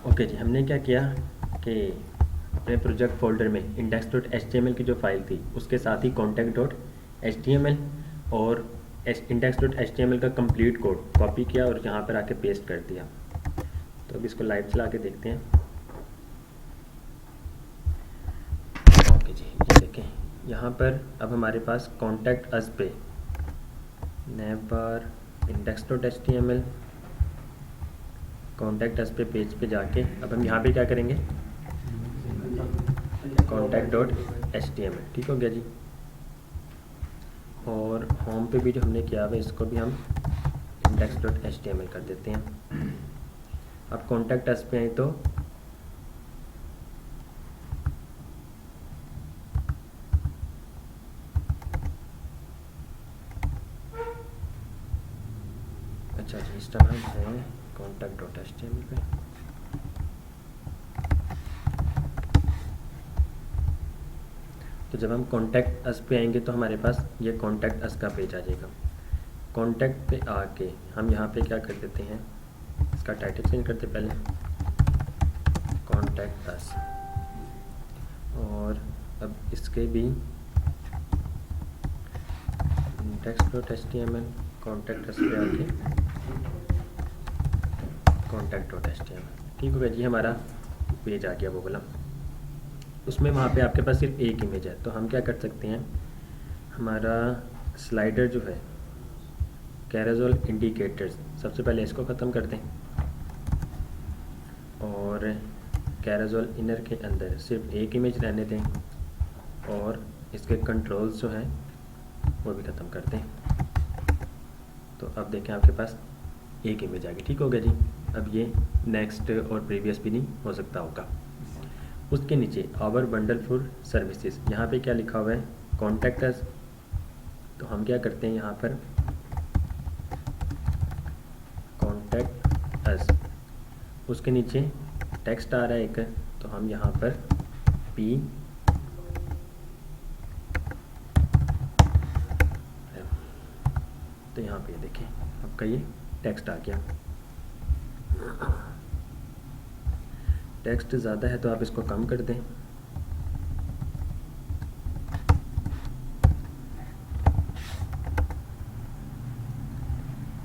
Okay जी, हमने क्या किया कि अपने प्रोजेक्ट फोल्डर में index.html की जो फाइल थी उसके साथ ही contact.html और index.html का कंप्लीट कोड कॉपी किया और यहाँ पर आके पेस्ट कर दिया। तो अब इसको लाइव चला के देखते हैं। ओके जी, ये देखें यहाँ पर अब हमारे पास कॉन्टैक्ट अस पे नेवर index.html कॉन्टैक्ट अस पे पेज पे जाके अब हम यहाँ पे क्या करेंगे, contact.html। ठीक हो गया जी। और होम पे भी जो हमने किया हुआ इसको भी हम index.html कर देते हैं। अब कॉन्टैक्ट अस पे आए तो अच्छा जी, इस टाइम हम हैं contact.html पे। तो जब हम कॉन्टैक्ट अस पे आएंगे तो हमारे पास ये कॉन्टैक्ट अस का पेज आ जाएगा। कॉन्टैक्ट पे आके हम यहाँ पे क्या कर देते हैं, इसका टाइटल चेंज करते पहले कॉन्टैक्ट अस, और अब इसके भी index.html कॉन्टैक्ट अस पे आके contact.html। ठीक हो गया जी, हमारा पेज आ गया वो वाला। उसमें वहाँ पे आपके पास सिर्फ एक इमेज है, तो हम क्या कर सकते हैं, हमारा स्लाइडर जो है कैरोसेल इंडिकेटर्स, सबसे पहले इसको ख़त्म कर दें और कैरोसेल इनर के अंदर सिर्फ एक इमेज रहने दें और इसके कंट्रोल्स जो हैं वो भी ख़त्म कर दें। तो अब देखें आपके पास एक इमेज आ गई। ठीक हो गया जी। अब ये नेक्स्ट और प्रीवियस भी नहीं हो सकता होगा। उसके नीचे आवर बंडल फॉर सर्विसेज, यहाँ पे क्या लिखा हुआ है, कॉन्टैक्ट अस। तो हम क्या करते हैं, यहाँ पर कॉन्टैक्ट अस, उसके नीचे टेक्स्ट आ रहा है एक, तो हम यहाँ पर पी तो यहाँ पे देखें आपका ये टेक्स्ट आ गया। टेक्स्ट ज़्यादा है तो आप इसको कम कर दें।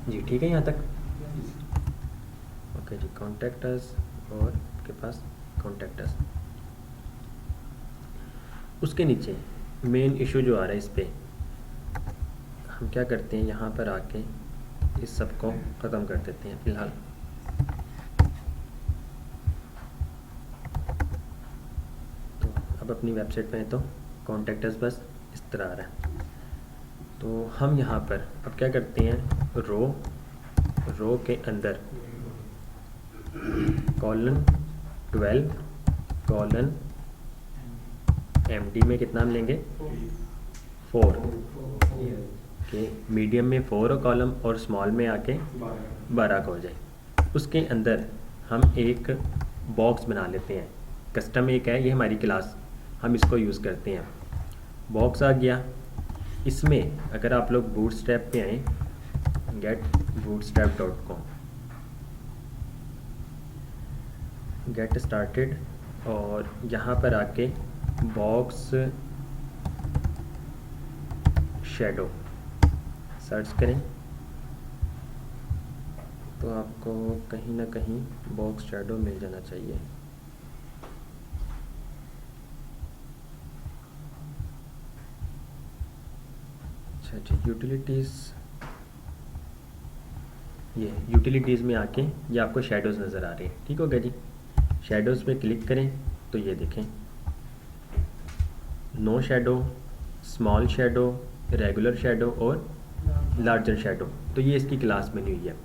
जी ठीक है यहाँ तक। ओके जी, कॉन्टैक्ट अस और आपके पास कॉन्टैक्ट अस। उसके नीचे मेन इशू जो आ रहा है, इस पर हम क्या करते हैं, यहाँ पर आके इस सब को ख़त्म कर देते हैं फ़िलहाल। तो अब अपनी वेबसाइट पे हैं तो कॉन्टैक्ट अस बस इस तरह आ रहा है। तो हम यहाँ पर अब क्या करते हैं, रो के अंदर :12 MD में कितना हम लेंगे, 4 के, मीडियम में 4 कॉलम और स्मॉल में आके 12 का हो जाए। उसके अंदर हम एक बॉक्स बना लेते हैं, कस्टम एक है ये हमारी क्लास, हम इसको यूज़ करते हैं। बॉक्स आ गया। इसमें अगर आप लोग बूटस्ट्रैप पे आएँ, getbootstrap.com, गेट स्टार्टेड, और यहाँ पर आके बॉक्स शैडो सर्च करें तो आपको कहीं ना कहीं बॉक्स शैडो मिल जाना चाहिए। अच्छा जी, यूटिलिटीज़, ये यूटिलिटीज़ में आके ये आपको शैडोज़ नज़र आ रहे हैं। ठीक हो गया जी। शैडोज़ पे क्लिक करें तो ये देखें, no shadow, small shadow, regular shadow और लार्जर शैडो। तो ये इसकी क्लास बनी हुई है।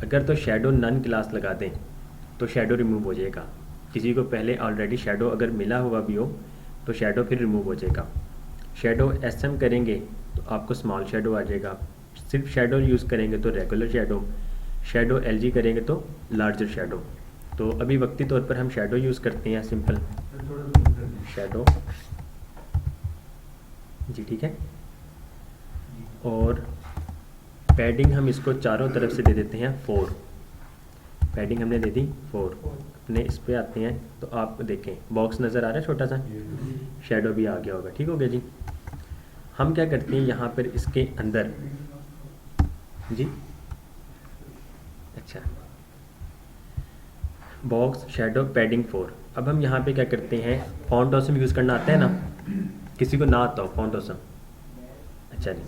अगर तो शैडो नन क्लास लगा दें तो शैडो रिमूव हो जाएगा। किसी को पहले ऑलरेडी शैडो अगर मिला हुआ भी हो तो शैडो फिर रिमूव हो जाएगा। शैडो SM करेंगे तो आपको स्मॉल शैडो आ जाएगा। सिर्फ शैडो यूज़ करेंगे तो रेगुलर शैडो, शैडो LG करेंगे तो लार्जर शैडो। तो अभी वक्ती तौर पर हम शैडो यूज़ करते हैं, सिंपल शैडो जी। ठीक है। और पैडिंग हम इसको चारों तरफ से दे देते हैं 4, पैडिंग हमने दे दी 4। अपने इस पे आते हैं तो आप देखें बॉक्स नज़र आ रहा है छोटा सा, शेडो भी आ गया होगा। ठीक हो गया जी। हम क्या करते हैं यहाँ पर इसके अंदर जी, अच्छा, बॉक्स शेडो पैडिंग 4। अब हम यहाँ पे क्या करते हैं, फॉन्ट ऑसम यूज़ करना आता है ना, किसी को ना आता हो फॉन्ट ऑसम, अच्छा जी,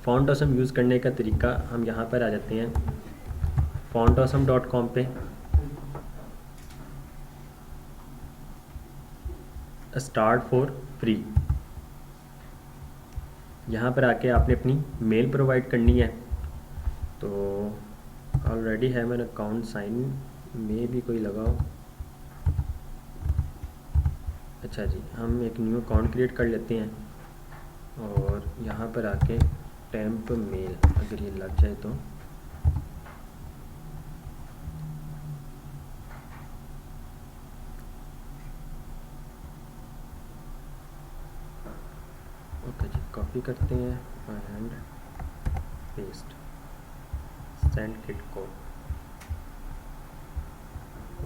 फॉन्ट ऑसम यूज़ करने का तरीका हम यहाँ पर आ जाते हैं fontawesome.com पे, स्टार्ट फॉर फ्री। यहाँ पर आके आपने अपनी मेल प्रोवाइड करनी है। तो ऑलरेडी है मेरा अकाउंट, साइन में भी कोई लगाओ, अच्छा जी, हम एक न्यू अकाउंट क्रिएट कर लेते हैं और यहाँ पर आके टेम्प मेल अगर ये लग जाए तो, ओके जी, कॉपी करते हैं and paste, send kit code.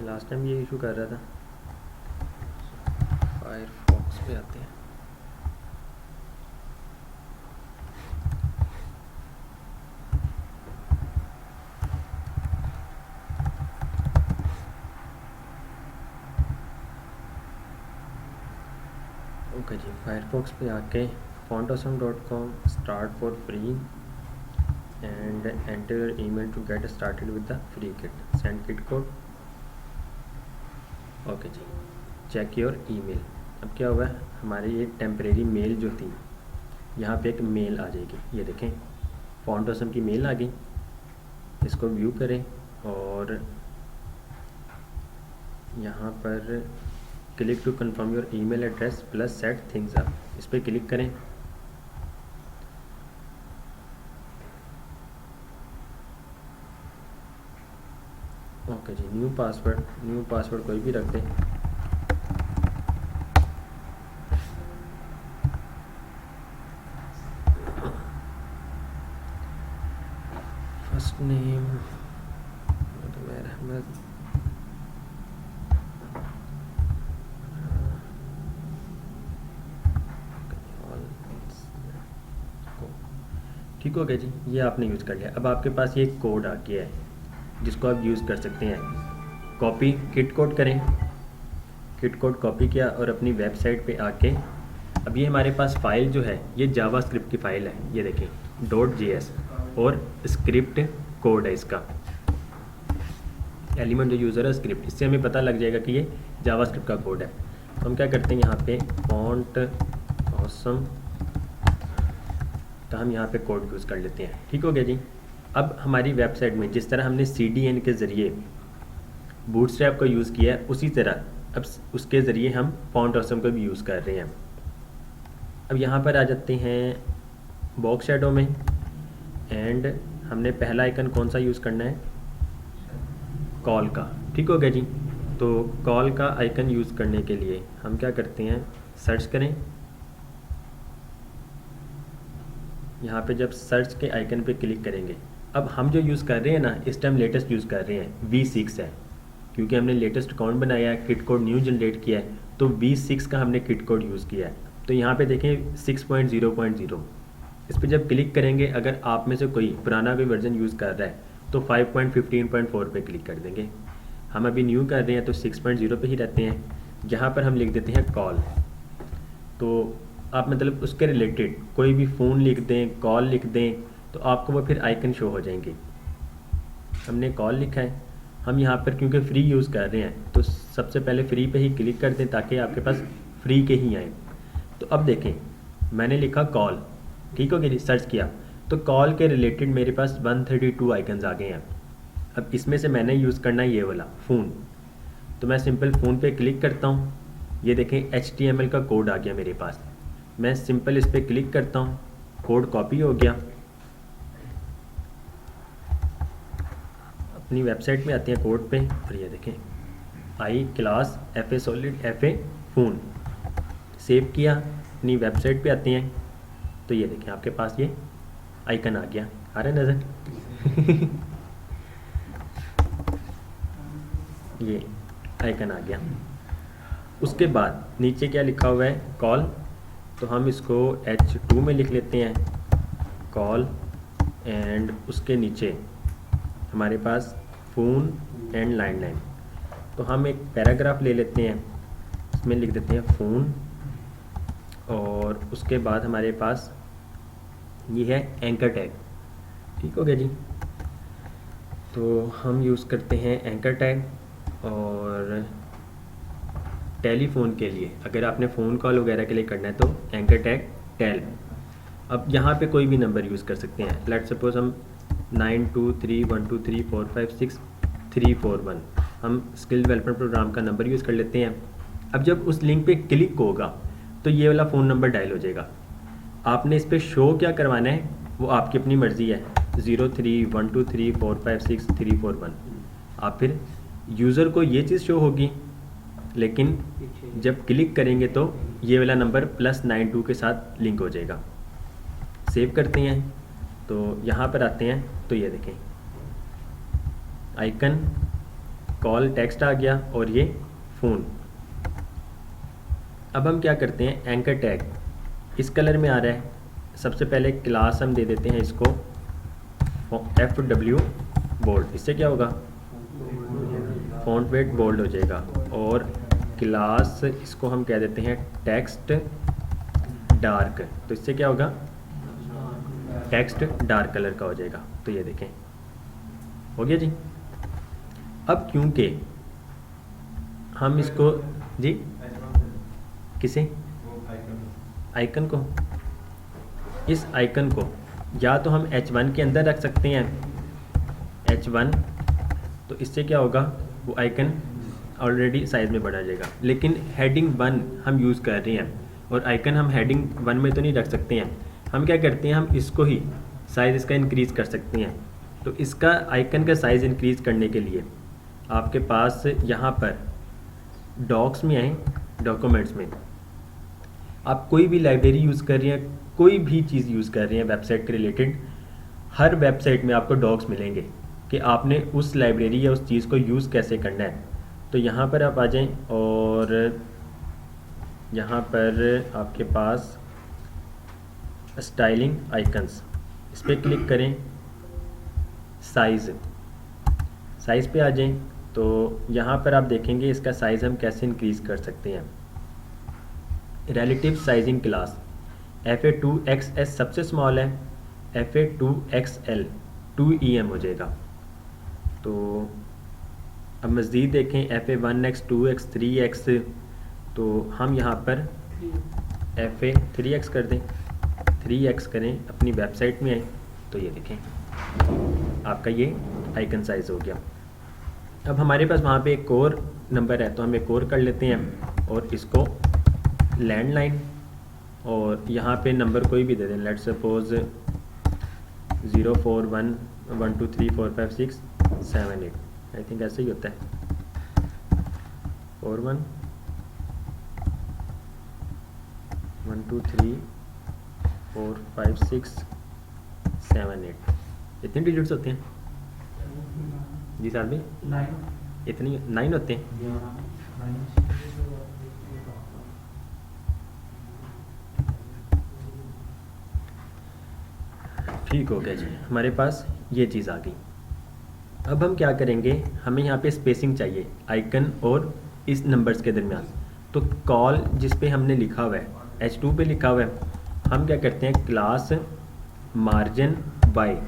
Last time ये इशू कर रहा था। फायरफॉक्स पे आते हैं, ओके जी, फायरफॉक्स पे आके fontawesome.com start for free and enter your email to get started with the free kit, send kit code. Okay जी, चेक योर ईमेल। अब क्या हुआ है, हमारी ये टेम्परेरी मेल जो थी, यहाँ पे एक मेल आ जाएगी, ये देखें फॉन्ट ऑसम की मेल आ गई। इसको व्यू करें और यहाँ पर click to confirm your email address plus set things up, इस पर क्लिक करें। ओके जी, न्यू पासवर्ड कोई भी रख दें। फर्स्ट नेम उमर अहमद, ठीक हो गया जी, ये आपने यूज़ कर लिया। अब आपके पास ये कोड आ गया है जिसको आप यूज़ कर सकते हैं। कॉपी किट कोड करें, किट कोड कॉपी किया और अपनी वेबसाइट पे आके, अब ये हमारे पास फ़ाइल जो है ये जावास्क्रिप्ट की फ़ाइल है, ये देखें .js और स्क्रिप्ट कोड है इसका, एलिमेंट जो यूज़र है स्क्रिप्ट, इससे हमें पता लग जाएगा कि ये जावास्क्रिप्ट का कोड है। तो हम क्या करते हैं, यहाँ पे फॉन्ट ऑसम का हम यहाँ पे कोड यूज़ कर लेते हैं। ठीक हो गया जी। अब हमारी वेबसाइट में जिस तरह हमने CDN के ज़रिए बूटस्ट्रैप को यूज़ किया है, उसी तरह अब उसके ज़रिए हम फॉन्ट ऑसम को भी यूज़ कर रहे हैं। अब यहाँ पर आ जाते हैं बॉक्स शैडो में एंड हमने पहला आइकन कौन सा यूज़ करना है, कॉल का। ठीक हो गया जी। तो कॉल का आइकन यूज़ करने के लिए हम क्या करते हैं, सर्च करें, यहाँ पे जब सर्च के आइकन पे क्लिक करेंगे, अब हम जो यूज़ कर रहे हैं ना, इस टाइम लेटेस्ट यूज़ कर रहे हैं V6 है, क्योंकि हमने लेटेस्ट अकाउंट बनाया है, किट कोड न्यू जनरेट किया है, तो V6 का हमने किट कोड यूज़ किया है। तो यहाँ पे देखें 6.0.0, इस पर जब क्लिक करेंगे, अगर आप में से कोई पुराना कोई वर्जन यूज़ कर रहा है तो 5.15.4 पे क्लिक कर देंगे। हम अभी न्यू कर रहे हैं तो 6.0 पे ही रहते हैं। यहाँ पर हम लिख देते हैं कॉल, तो आप मतलब उसके रिलेटेड कोई भी फ़ोन लिख दें, कॉल लिख दें, तो आपको वो फिर आइकन शो हो जाएंगे। हमने कॉल लिखा है, हम यहाँ पर क्योंकि फ्री यूज़ कर रहे हैं तो सबसे पहले फ्री पे ही क्लिक कर दें ताकि आपके पास फ्री के ही आए। तो अब देखें मैंने लिखा कॉल, ठीक हो गया जी, सर्च किया तो कॉल के रिलेटेड मेरे पास 132 आइकन्स आ गए हैं। अब इसमें से मैंने यूज़ करना है ये वाला फ़ोन, तो मैं सिंपल फ़ोन पे क्लिक करता हूँ, ये देखें HTML का कोड आ गया मेरे पास। मैं सिंपल इस पर क्लिक करता हूँ, कोड कॉपी हो गया। अपनी वेबसाइट में आते हैं कोड पे और ये देखें I class FA solid FA phone, save किया, अपनी वेबसाइट पे आते हैं तो ये देखें आपके पास ये आइकन आ गया, आ रहा है नज़र ये आइकन आ गया। उसके बाद नीचे क्या लिखा हुआ है, कॉल, तो हम इसको H2 में लिख लेते हैं, कॉल, एंड उसके नीचे हमारे पास फ़ोन एंड लैंडलाइन। तो हम एक पैराग्राफ ले लेते हैं, इसमें लिख देते हैं फ़ोन, और उसके बाद हमारे पास ये है एंकर टैग। ठीक हो गया जी। तो हम यूज़ करते हैं एंकर टैग। और टेलीफ़ोन के लिए अगर आपने फ़ोन कॉल वगैरह के लिए करना है तो एंकर टैग टेल। अब यहाँ पे कोई भी नंबर यूज़ कर सकते हैं। लेट सपोज हम 92312346 हम स्किल डेवलपमेंट प्रोग्राम का नंबर यूज़ कर लेते हैं। अब जब उस लिंक पे क्लिक होगा तो ये वाला फ़ोन नंबर डायल हो जाएगा। आपने इस पर शो क्या करवाना है वो आपकी अपनी मर्ज़ी है, 03123456 आप फिर यूज़र को ये चीज़ शो होगी, लेकिन जब क्लिक करेंगे तो ये वाला नंबर +92 के साथ लिंक हो जाएगा। सेव करते हैं तो यहाँ पर आते हैं तो ये देखें आइकन, कॉल, टेक्स्ट आ गया और ये फ़ोन। अब हम क्या करते हैं, एंकर टैग इस कलर में आ रहा है। सबसे पहले क्लास हम दे देते हैं इसको FW बोल्ड। इससे क्या होगा, फ़ॉन्ट वेट बोल्ड हो जाएगा। और क्लास इसको हम कह देते हैं टेक्स्ट डार्क, तो इससे क्या होगा, टेक्स्ट डार्क कलर का हो जाएगा। तो ये देखें हो गया जी। अब क्योंकि हम इसको जी किसे, आइकन को, इस आइकन को या तो हम H1 के अंदर रख सकते हैं, H1, तो इससे क्या होगा, वो आइकन ऑलरेडी साइज़ में बढ़ा जाएगा। लेकिन हेडिंग 1 हम यूज़ कर रहे हैं और आइकन हम हेडिंग 1 में तो नहीं रख सकते हैं। हम क्या करते हैं, हम इसको ही साइज़ इसका इंक्रीज़ कर सकते हैं। तो इसका आइकन का साइज़ इंक्रीज़ करने के लिए आपके पास यहाँ पर डॉक्स में आए, डॉक्यूमेंट्स में आप कोई भी लाइब्रेरी यूज़ कर रहे हैं, कोई भी चीज़ यूज़ कर रहे हैं वेबसाइट के रिलेटेड, हर वेबसाइट में आपको डॉक्स मिलेंगे कि आपने उस लाइब्रेरी या उस चीज़ को यूज़ कैसे करना है। तो यहाँ पर आप आ जाएं और यहाँ पर आपके पास स्टाइलिंग आइकन्स, इस पर क्लिक करें, साइज़ पे आ जाएं। तो यहाँ पर आप देखेंगे इसका साइज़ हम कैसे इंक्रीज़ कर सकते हैं। रिलेटिव साइजिंग क्लास FA2XS सबसे स्मॉल है, FA2XL 2EM हो जाएगा। तो अब मज़ीद देखें FA1X 2X 3X, तो हम यहाँ पर FA3X कर दें, 3X करें, अपनी वेबसाइट में आए तो ये देखें आपका ये आइकन साइज़ हो गया। अब हमारे पास वहाँ पे एक और नंबर है तो हम एक और कर लेते हैं और इसको लैंडलाइन, और यहाँ पे नंबर कोई भी दे दें, लेट्स सपोज 04112345678, आई थिंक ऐसे ही होता है, 4112345678, इतने डिजिट्स होते हैं जी साहब भी, इतनी 9 होते हैं। ठीक हो गया जी, हमारे पास ये चीज़ आ गई। अब हम क्या करेंगे, हमें यहाँ पे स्पेसिंग चाहिए आइकन और इस नंबर्स के दरमियान। तो कॉल जिस पे हमने लिखा हुआ है H2 पे लिखा हुआ है, हम क्या करते हैं, क्लास मार्जिन बाय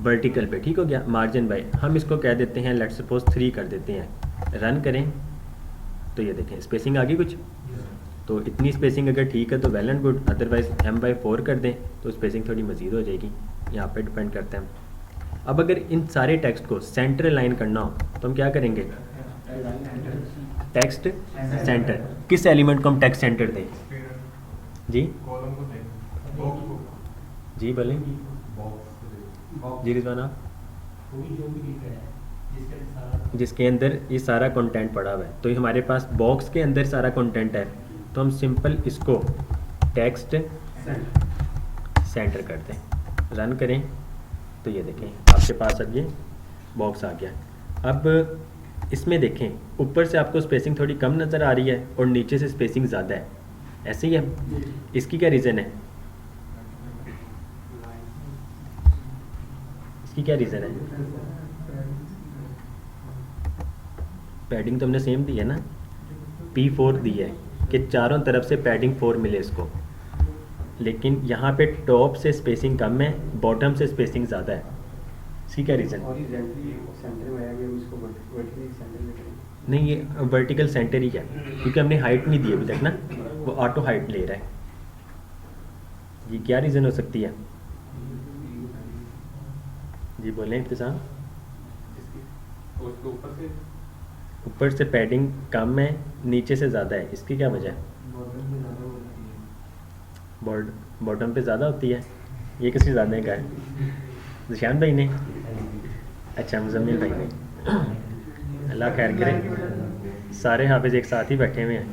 वर्टिकल पे, ठीक हो गया, मार्जिन बाय हम इसको कह देते हैं, लेट्स सपोज 3 कर देते हैं, रन करें तो ये देखें स्पेसिंग आ गई कुछ। तो इतनी स्पेसिंग अगर ठीक है तो well and good, otherwise M/4 कर दें तो स्पेसिंग थोड़ी मज़ीद हो जाएगी, यहाँ पे डिपेंड करते हैं। अब अगर इन सारे टेक्स्ट को सेंटर लाइन करना हो तो हम क्या करेंगे, टेक्स्ट सेंटर, किस एलिमेंट को हम टेक्स्ट सेंटर दें जी, जी बोलें जी रिजवाना, जिसके अंदर ये सारा कंटेंट पड़ा हुआ है। तो ये हमारे पास बॉक्स के अंदर सारा कंटेंट है, तो हम सिंपल इसको टेक्स्ट सेंटर कर दें, रन करें तो ये देखें आपके पास अब ये बॉक्स आ गया। अब इसमें देखें ऊपर से आपको स्पेसिंग थोड़ी कम नज़र आ रही है और नीचे से स्पेसिंग ज़्यादा है, ऐसे ही है। इसकी क्या रीज़न है? इसकी क्या रीज़न है? पैडिंग तो हमने सेम दी है ना, P4 दी है कि चारों तरफ से पैडिंग 4 मिले इसको, लेकिन यहाँ पे टॉप से स्पेसिंग कम है, बॉटम से स्पेसिंग ज़्यादा है। इसकी क्या रीज़न? नहीं, ये वर्टिकल सेंटर ही है क्योंकि हमने हाइट नहीं दी अभी तक ना, वो ऑटो हाइट ले रहा है। ये क्या रीज़न हो सकती है? जी बोलें इब्तिसाम। ऊपर से पैडिंग कम है, नीचे से ज़्यादा है, इसकी क्या वजह है? बॉटम पे ज़्यादा होती है। ये किसने ज़्यादा कहा है? जिशान भाई ने? अच्छा, मुजम्मिल भाई ने। अल्लाह खैर करे, सारे हाफिज एक साथ ही बैठे हुए हैं।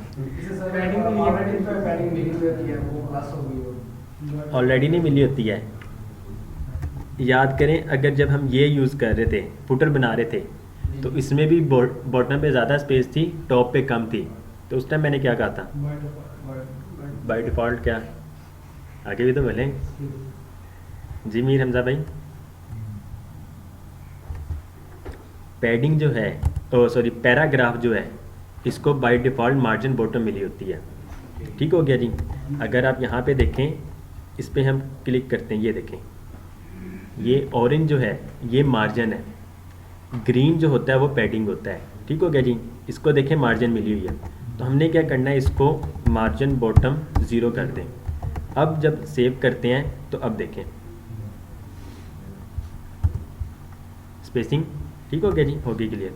ऑलरेडी नहीं मिली होती है। याद करें अगर जब हम ये यूज़ कर रहे थे, फुटर बना रहे थे, तो इसमें भी बॉटम पे ज़्यादा स्पेस थी, टॉप पे कम थी, तो उस टाइम मैंने क्या कहा था? बाय डिफ़ॉल्ट क्या? आगे भी तो बोलें। जी मीर हमज़ा भाई, पैडिंग जो है, सॉरी पैराग्राफ जो है, इसको बाय डिफ़ॉल्ट मार्जिन बॉटम मिली होती है। ठीक हो गया जी। अगर आप यहाँ पे देखें, इस पर हम क्लिक करते हैं, ये देखें, ये ऑरेंज जो है ये मार्जिन है, ग्रीन जो होता है वो पैडिंग होता है। ठीक हो गया जी। इसको देखें मार्जिन मिली हुई है, तो हमने क्या करना है, इसको मार्जिन बॉटम 0 कर दें। अब जब सेव करते हैं तो अब देखें स्पेसिंग ठीक हो गया जी, होगी क्लियर।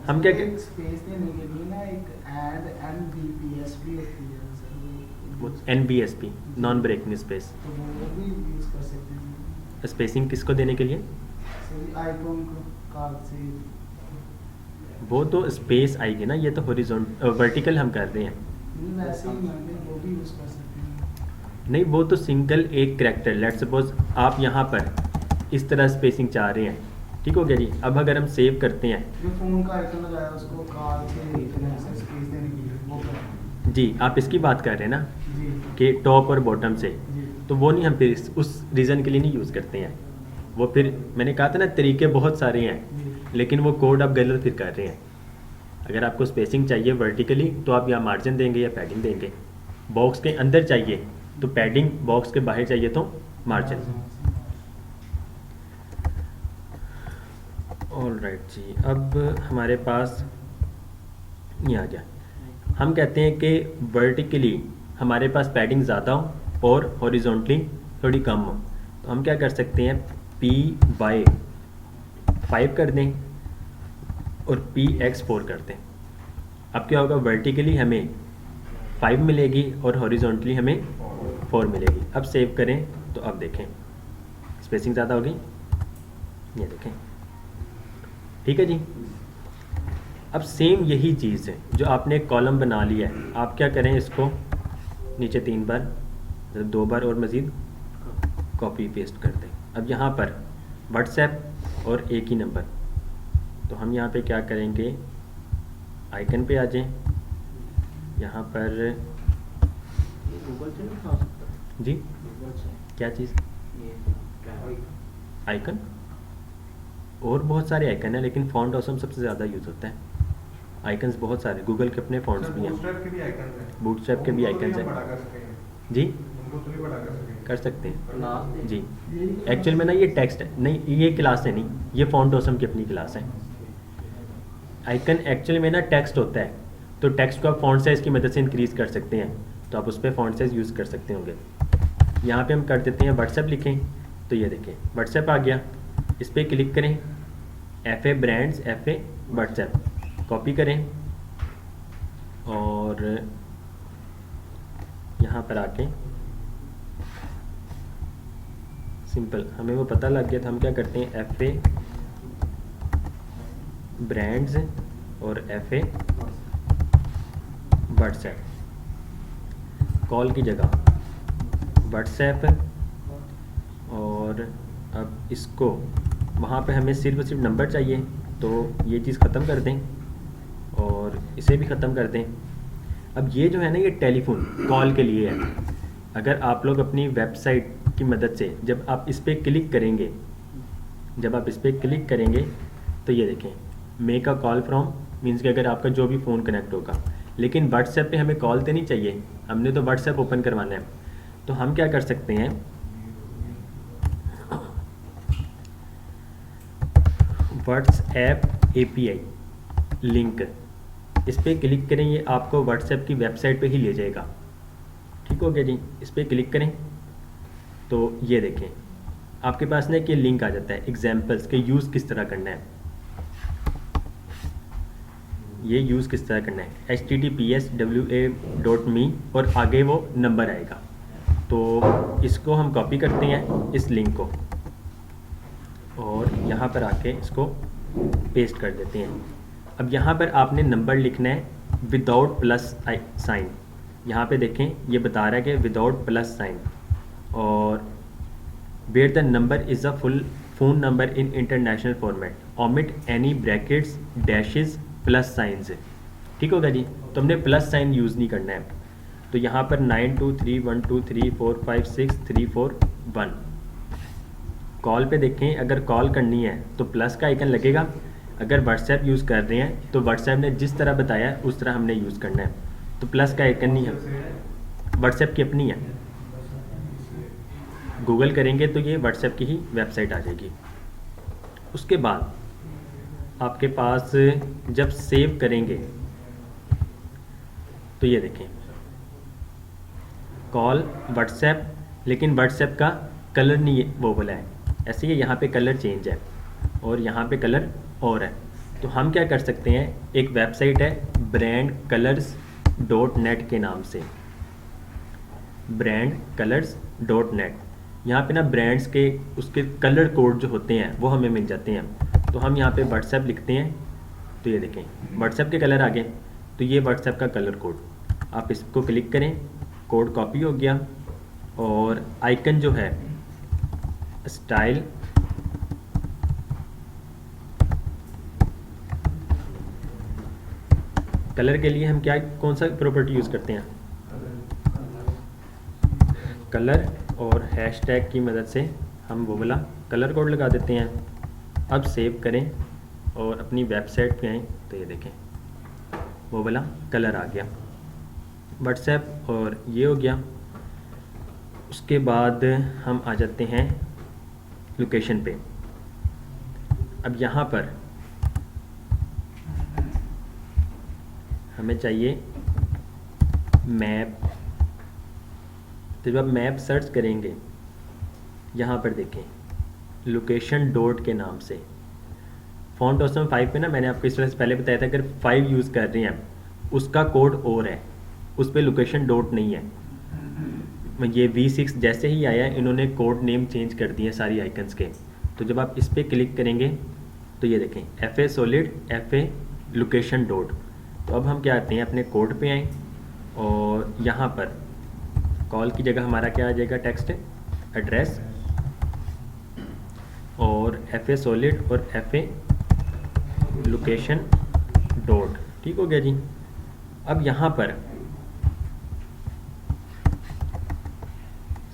हम क्या एक स्पेस देने के लिए ना एक ऐड NBPS भी होती है sir, NBSP non breaking space, तो वो भी यूज कर सकते हैं। स्पेसिंग किसको देने के लिए? सर आइकॉन को कार्ड से वो तो स्पेस आएगी ना, ये तो हॉरिजॉन्टल वर्टिकल हम कर रहे हैं। नहीं, वैसे ही मैंने वो भी यूज कर सकते हैं। नहीं, वो तो सिंगल एक करैक्टर, लेट सपोज आप यहाँ पर इस तरह स्पेसिंग चाह रहे हैं। ठीक हो गया जी। अब अगर हम सेव करते हैं, जो फोन का आइकन लगाया उसको कार्ड से स्पेस देने के लिए वो कर। जी आप इसकी बात कर रहे हैं ना जी कि टॉप और बॉटम से, जी तो वो नहीं हम फिर उस रीज़न के लिए नहीं यूज़ करते हैं। वो फिर मैंने कहा था ना तरीके बहुत सारे हैं, जी लेकिन वो कोड आप गलत फिर कर रहे हैं। अगर आपको स्पेसिंग चाहिए वर्टिकली तो आप यहाँ मार्जिन देंगे या पैडिंग देंगे। बॉक्स के अंदर चाहिए तो पैडिंग, बॉक्स के बाहर चाहिए तो मार्जिन। ऑल राइट जी। अब हमारे पास ये आ गया। हम कहते हैं कि वर्टिकली हमारे पास पैडिंग ज़्यादा हो और हॉरिजॉन्टली थोड़ी कम हो, तो हम क्या कर सकते हैं, P/5 कर दें और Px4 कर दें। अब क्या होगा, वर्टिकली हमें 5 मिलेगी और हॉरिजॉन्टली हमें 4 मिलेगी। अब सेव करें तो अब देखें स्पेसिंग ज़्यादा होगी, ये देखें। ठीक है जी। अब सेम यही चीज़ है, जो आपने एक कॉलम बना लिया है, आप क्या करें, इसको नीचे 3 बार, 2 बार और मज़ीद कॉपी पेस्ट कर दें। अब यहाँ पर व्हाट्सएप और एक ही नंबर, तो हम यहाँ पे क्या करेंगे, आइकन पे आ जाएं। यहाँ पर गूगल से नहीं उठा सकता? जी गूगल से क्या चीज़, ये क्या आइकन और बहुत सारे आइकन हैं, लेकिन फॉन्ट ऑसम सबसे ज़्यादा यूज़ होता है। आइकन्स बहुत सारे, गूगल के अपने फॉन्ट्स भी हैं, बूटस्ट्रैप के भी आइकन्स हैं। जी कर सकते हैं क्लास दे जी। एक्चुअल में ना ये टेक्स्ट है, नहीं ये क्लास है, नहीं ये फॉन्ट ऑसम की अपनी क्लास है। आइकन एक्चुअल में ना टेक्स्ट होता है, तो टेक्स्ट को आप फॉन्ट साइज़ की मदद से इंक्रीज़ कर सकते हैं, तो आप उस पर फॉन्ट साइज़ यूज़ कर सकते होंगे। यहाँ पे हम कर देते हैं व्हाट्सएप लिखें, तो ये देखें व्हाट्सएप आ गया। इस पर क्लिक करें, FA brands FA WhatsApp copy करें और यहाँ पर आके सिंपल, हमें वो पता लग गया था, हम क्या करते हैं, FA ब्रांड्स और FA व्हाट्सएप, कॉल की जगह व्हाट्सएप, और अब इसको वहाँ पे हमें सिर्फ नंबर चाहिए, तो ये चीज़ ख़त्म कर दें और इसे भी ख़त्म कर दें। अब ये जो है ना, ये टेलीफोन कॉल के लिए है। अगर आप लोग अपनी वेबसाइट की मदद से जब आप इस पर क्लिक करेंगे, तो ये देखें, make a call from means कि अगर आपका जो भी फ़ोन कनेक्ट होगा, लेकिन व्हाट्सएप पे हमें कॉल तो नहीं चाहिए, हमने तो व्हाट्सएप ओपन करवाना है। तो हम क्या कर सकते हैं, व्हाट्सएप API लिंक, इस पर क्लिक करें, ये आपको व्हाट्सएप की वेबसाइट पे ही ले जाएगा। ठीक हो गया जी। इस पर क्लिक करें तो ये देखें आपके पास ना कि लिंक आ जाता है एग्जाम्पल्स के यूज़ किस तरह करना है। ये यूज़ किस तरह करना है, https://wa.me और आगे वो नंबर आएगा। तो इसको हम कॉपी करते हैं इस लिंक को और यहाँ पर आके इसको पेस्ट कर देते हैं। अब यहाँ पर आपने नंबर लिखना है विदाउट प्लस साइन। यहाँ पे देखें ये बता रहा है कि विदाउट प्लस साइन, और where the number is a full phone number in international format, omit any brackets, dashes, plus signs. ठीक होगा जी। तो हमने प्लस साइन यूज़ नहीं करना है। तो यहाँ पर 923123456341 कॉल पे देखें, अगर कॉल करनी है तो प्लस का आइकन लगेगा। अगर व्हाट्सएप यूज़ कर रहे हैं तो व्हाट्सएप ने जिस तरह बताया उस तरह हमने यूज़ करना है। तो प्लस का आइकन नहीं है, व्हाट्सएप की अपनी है। गूगल करेंगे तो ये व्हाट्सएप की ही वेबसाइट आ जाएगी। उसके बाद आपके पास जब सेव करेंगे तो ये देखें कॉल व्हाट्सएप, लेकिन व्हाट्सएप का कलर नहीं वो बोला है, ऐसे ही यहाँ पे कलर चेंज है और यहाँ पे कलर और है। तो हम क्या कर सकते हैं, एक वेबसाइट है brandcolors.net के नाम से, brandcolors.net। यहाँ पे ना ब्रांड्स के उसके कलर कोड जो होते हैं वो हमें मिल जाते हैं। तो हम यहाँ पे व्हाट्सएप लिखते हैं तो ये देखें व्हाट्सएप के कलर आ गए। तो ये व्हाट्सएप का कलर कोड, आप इसको क्लिक करें, कोड कॉपी हो गया और आइकन जो है स्टाइल कलर के लिए हम क्या कौन सा प्रॉपर्टी यूज़ करते हैं, कलर, और हैशटैग की मदद से हम वो वाला कलर कोड लगा देते हैं। अब सेव करें और अपनी वेबसाइट पे आएँ तो ये देखें वो वाला कलर आ गया व्हाट्सएप, और ये हो गया। उसके बाद हम आ जाते हैं लोकेशन पे। अब यहाँ पर हमें चाहिए मैप। तो जब आप मैप सर्च करेंगे यहाँ पर देखें लोकेशन डॉट के नाम से, फ़ॉन्ट ऑसम 5 पे ना मैंने आपको इस तरह से पहले बताया था, अगर 5 यूज़ कर रहे हैं उसका कोड और है, उस पर लोकेशन डॉट नहीं है। ये V6 जैसे ही आया इन्होंने कोड नेम चेंज कर दिए सारी आइकन्स के। तो जब आप इस पर क्लिक करेंगे तो ये देखें FA solid FA location dot. तो अब हम क्या आते हैं अपने कोड पे आएँ और यहाँ पर कॉल की जगह हमारा क्या आ जाएगा, टेक्स्ट एड्रेस और FA solid और FA लोकेशन डॉट। ठीक हो गया जी। अब यहाँ पर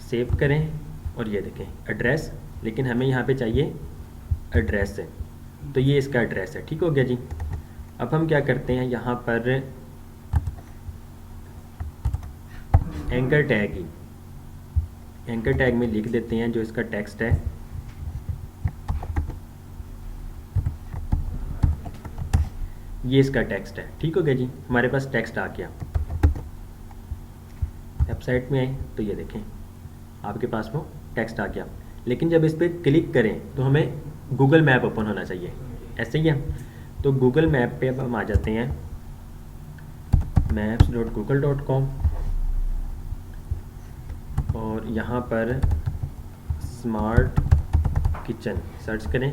सेव करें और ये देखें एड्रेस, लेकिन हमें यहाँ पे चाहिए एड्रेस है, तो ये इसका एड्रेस है। ठीक हो गया जी। अब हम क्या करते हैं, यहाँ पर एंकर टैग में लिख देते हैं जो इसका टेक्स्ट है। ये इसका टेक्स्ट है। ठीक हो गया जी, हमारे पास टेक्स्ट आ गया। वेबसाइट में आए तो ये देखें आपके पास वो टेक्स्ट आ गया, लेकिन जब इस पर क्लिक करें तो हमें गूगल मैप ओपन होना चाहिए, ऐसे ही है। तो गूगल मैप पे अब हम आ जाते हैं maps.google.com और यहाँ पर स्मार्ट किचन सर्च करें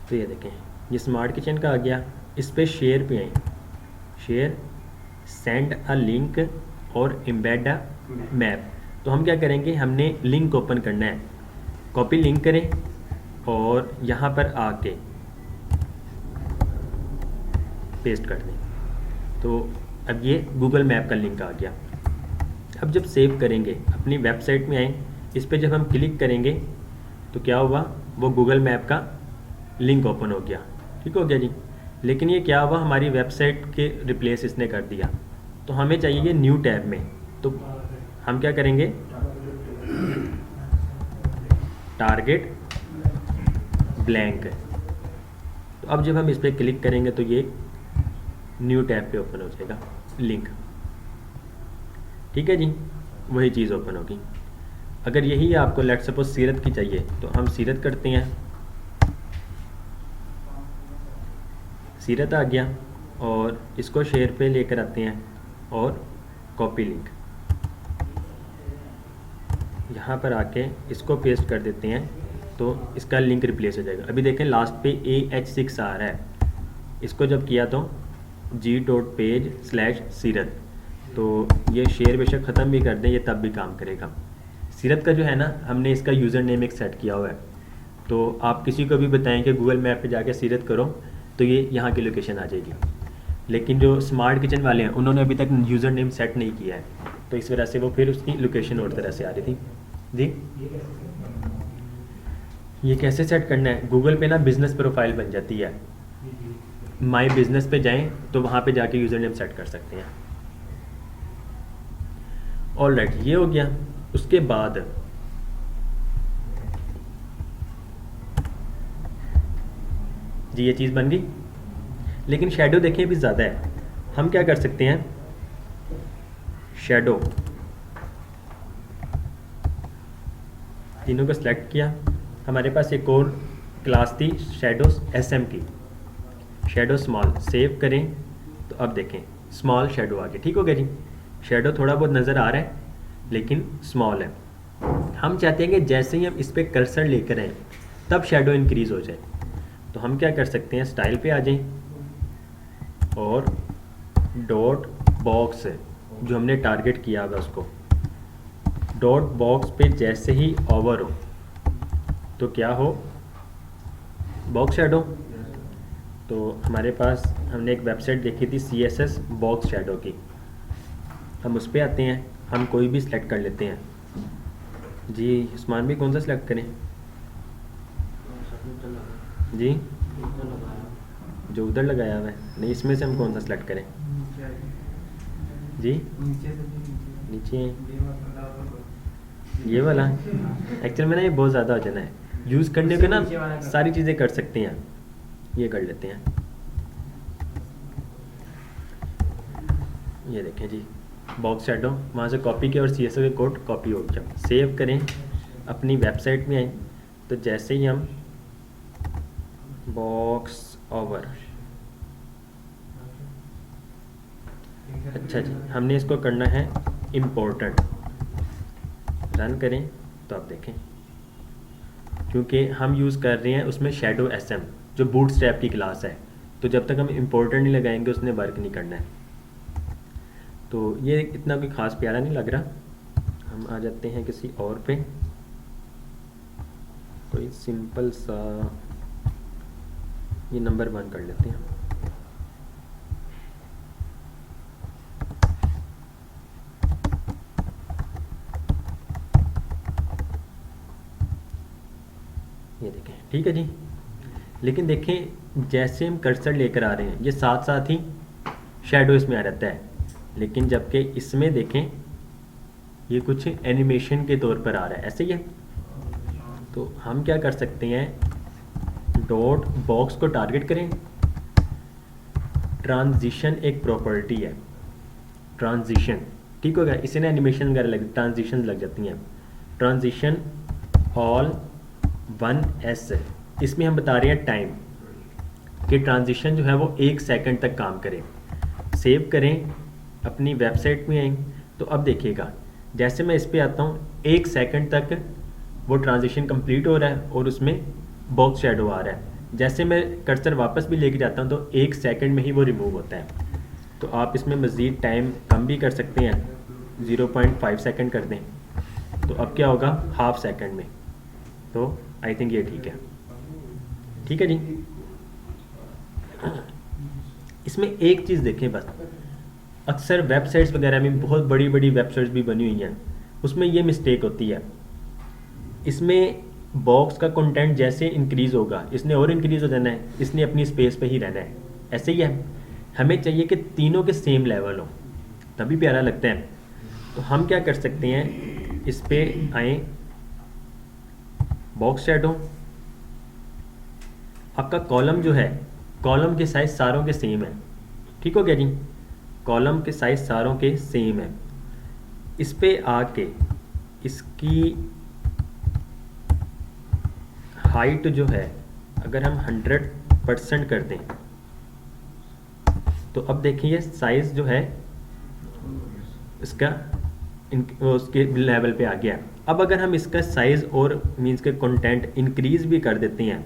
तो ये देखें ये स्मार्ट किचन का आ गया। इस पर शेयर पे आए, शेयर, सेंड अ लिंक और एम्बेड अ मैप। तो हम क्या करेंगे, हमने लिंक ओपन करना है, कॉपी लिंक करें और यहाँ पर आके पेस्ट कर दें। तो अब ये गूगल मैप का लिंक आ गया। अब जब सेव करेंगे अपनी वेबसाइट में आए, इस पर जब हम क्लिक करेंगे तो क्या हुआ, वो गूगल मैप का लिंक ओपन हो गया। ठीक हो गया जी। लेकिन ये क्या हुआ, हमारी वेबसाइट के रिप्लेस इसने कर दिया। तो हमें चाहिए ये न्यू टैब में, तो हम क्या करेंगे, टारगेट ब्लैंक। तो अब जब हम इस पर क्लिक करेंगे तो ये न्यू टैब पे ओपन हो जाएगा लिंक। ठीक है जी, वही चीज़ ओपन होगी। अगर यही आपको लेट सपोज सीरत की चाहिए तो हम सीरत करते हैं, सीरत आ गया, और इसको शेयर पे लेकर आते हैं और कॉपी लिंक, यहाँ पर आके इसको पेस्ट कर देते हैं तो इसका लिंक रिप्लेस हो जाएगा। अभी देखें लास्ट पे AH6 आ रहा है, इसको जब किया तो g.page/सीरत, तो ये शेयर बेशक ख़त्म भी कर दें ये तब भी काम करेगा। सीरत का जो है ना, हमने इसका यूज़र नेम एक सेट किया हुआ है, तो आप किसी को भी बताएं कि गूगल मैप पे जाके सीरत करो तो ये यहाँ की लोकेशन आ जाएगी। लेकिन जो स्मार्ट किचन वाले हैं उन्होंने अभी तक यूज़र नेम सेट नहीं किया है, तो इस वजह से वो फिर उसकी लोकेशन और तरह से आ रही थी जी। ये कैसे सेट करना है, गूगल पे ना बिज़नेस प्रोफाइल बन जाती है, माई बिज़नेस पे जाएं तो वहाँ पे जाके यूज़र नेम सेट कर सकते हैं। ऑलराइट, ये हो गया। उसके बाद जी ये चीज़ बन गई, लेकिन शेडो देखिए भी ज़्यादा है। हम क्या कर सकते हैं, शेडो तीनों को सिलेक्ट किया, हमारे पास एक और क्लास थी शेडो SM की, शेडो स्मॉल, सेव करें तो अब देखें स्मॉल शेडो आ गया। ठीक हो गया जी, शेडो थोड़ा बहुत नज़र आ रहा है लेकिन स्मॉल है। हम चाहते हैं कि जैसे ही हम इस पर कर्सर लेकर आएँ तब शेडो इंक्रीज़ हो जाए, तो हम क्या कर सकते हैं, स्टाइल पे आ जाएं और डॉट बॉक्स जो हमने टारगेट किया हुआ उसको, डॉट बॉक्स पे जैसे ही ओवर हो तो क्या हो, बॉक्स शेडो। तो हमारे पास हमने एक वेबसाइट देखी थी CSS बॉक्स शेडो की, हम उस पर आते हैं, हम कोई भी सिलेक्ट कर लेते हैं जी। उस्मान भी कौन सा सिलेक्ट करें जी, जो उधर लगाया हुआ है, नहीं इसमें से हम कौन सा सिलेक्ट करें जी, नीचे ये वाला। एक्चुअल में ना ये बहुत ज़्यादा हो जाना है, यूज़ करने के ना सारी चीज़ें कर सकते हैं, ये कर लेते हैं। ये देखें जी, बॉक्स शेडो वहाँ से कॉपी किया और CSS के कोड कॉपी हो गया। सेव करें, अपनी वेबसाइट में आए तो जैसे ही हम बॉक्स ओवर, अच्छा जी, हमने इसको करना है इम्पोर्टेंट, रन करें तो आप देखें, क्योंकि हम यूज़ कर रहे हैं उसमें शेडो SM जो बूटस्ट्रैप की क्लास है, तो जब तक हम इम्पोर्टेंट नहीं लगाएंगे उसने वर्क नहीं करना है। तो ये इतना कोई ख़ास प्यारा नहीं लग रहा। हम आ जाते हैं किसी और पे, कोई सिंपल सा, ये नंबर 1 कर लेते हैं। ये देखें, ठीक है जी। लेकिन देखें जैसे हम कर्सर लेकर आ रहे हैं ये साथ साथ ही शेडो इसमें आ रहता है, लेकिन जबकि इसमें देखें ये कुछ एनिमेशन के तौर पर आ रहा है, ऐसे ही है। तो हम क्या कर सकते हैं, डॉट बॉक्स को टारगेट करें, ट्रांजिशन एक प्रॉपर्टी है, ट्रांजिशन, ठीक हो गया। इसे ना एनिमेशन वगैरह ट्रांजिशन लग जाती हैं, ट्रांजिशन ऑल 1S, इसमें हम बता रहे हैं टाइम कि ट्रांजिशन जो है वो 1 सेकंड तक काम करे। सेव करें, अपनी वेबसाइट में आए तो अब देखिएगा जैसे मैं इस पर आता हूँ 1 सेकंड तक वो ट्रांजिशन कंप्लीट हो रहा है और उसमें बॉक्स शेडो आ रहा है। जैसे मैं कर्सर वापस भी लेके जाता हूँ तो 1 सेकंड में ही वो रिमूव होता है। तो आप इसमें मज़ीद टाइम कम भी कर सकते हैं, 0.5 सेकंड कर दें तो अब क्या होगा, हाफ सेकंड में। तो आई थिंक ये ठीक है, ठीक है जी। इसमें एक चीज़ देखें बस, अक्सर वेबसाइट्स वगैरह में बहुत बड़ी बड़ी वेबसाइट्स भी बनी हुई हैं, उसमें ये मिस्टेक होती है। इसमें बॉक्स का कंटेंट जैसे इंक्रीज़ होगा इसने और इंक्रीज़ हो जाना है, इसने अपनी स्पेस पे ही रहना है। ऐसे ही है, हमें चाहिए कि तीनों के सेम लेवल हो, तभी प्यारा लगता है। तो हम क्या कर सकते हैं, इस पे आए, बॉक्स शैडो, आपका कॉलम जो है, कॉलम के साइज सारों के सेम है, ठीक हो गया जी, कॉलम के साइज सारों के सेम है। इस पे आके इसकी हाइट जो है अगर हम 100% कर दें तो अब देखिए साइज़ जो है इसका उसके लेवल पे आ गया। अब अगर हम इसका साइज़ और मींस के कंटेंट इंक्रीज़ भी कर देते हैं,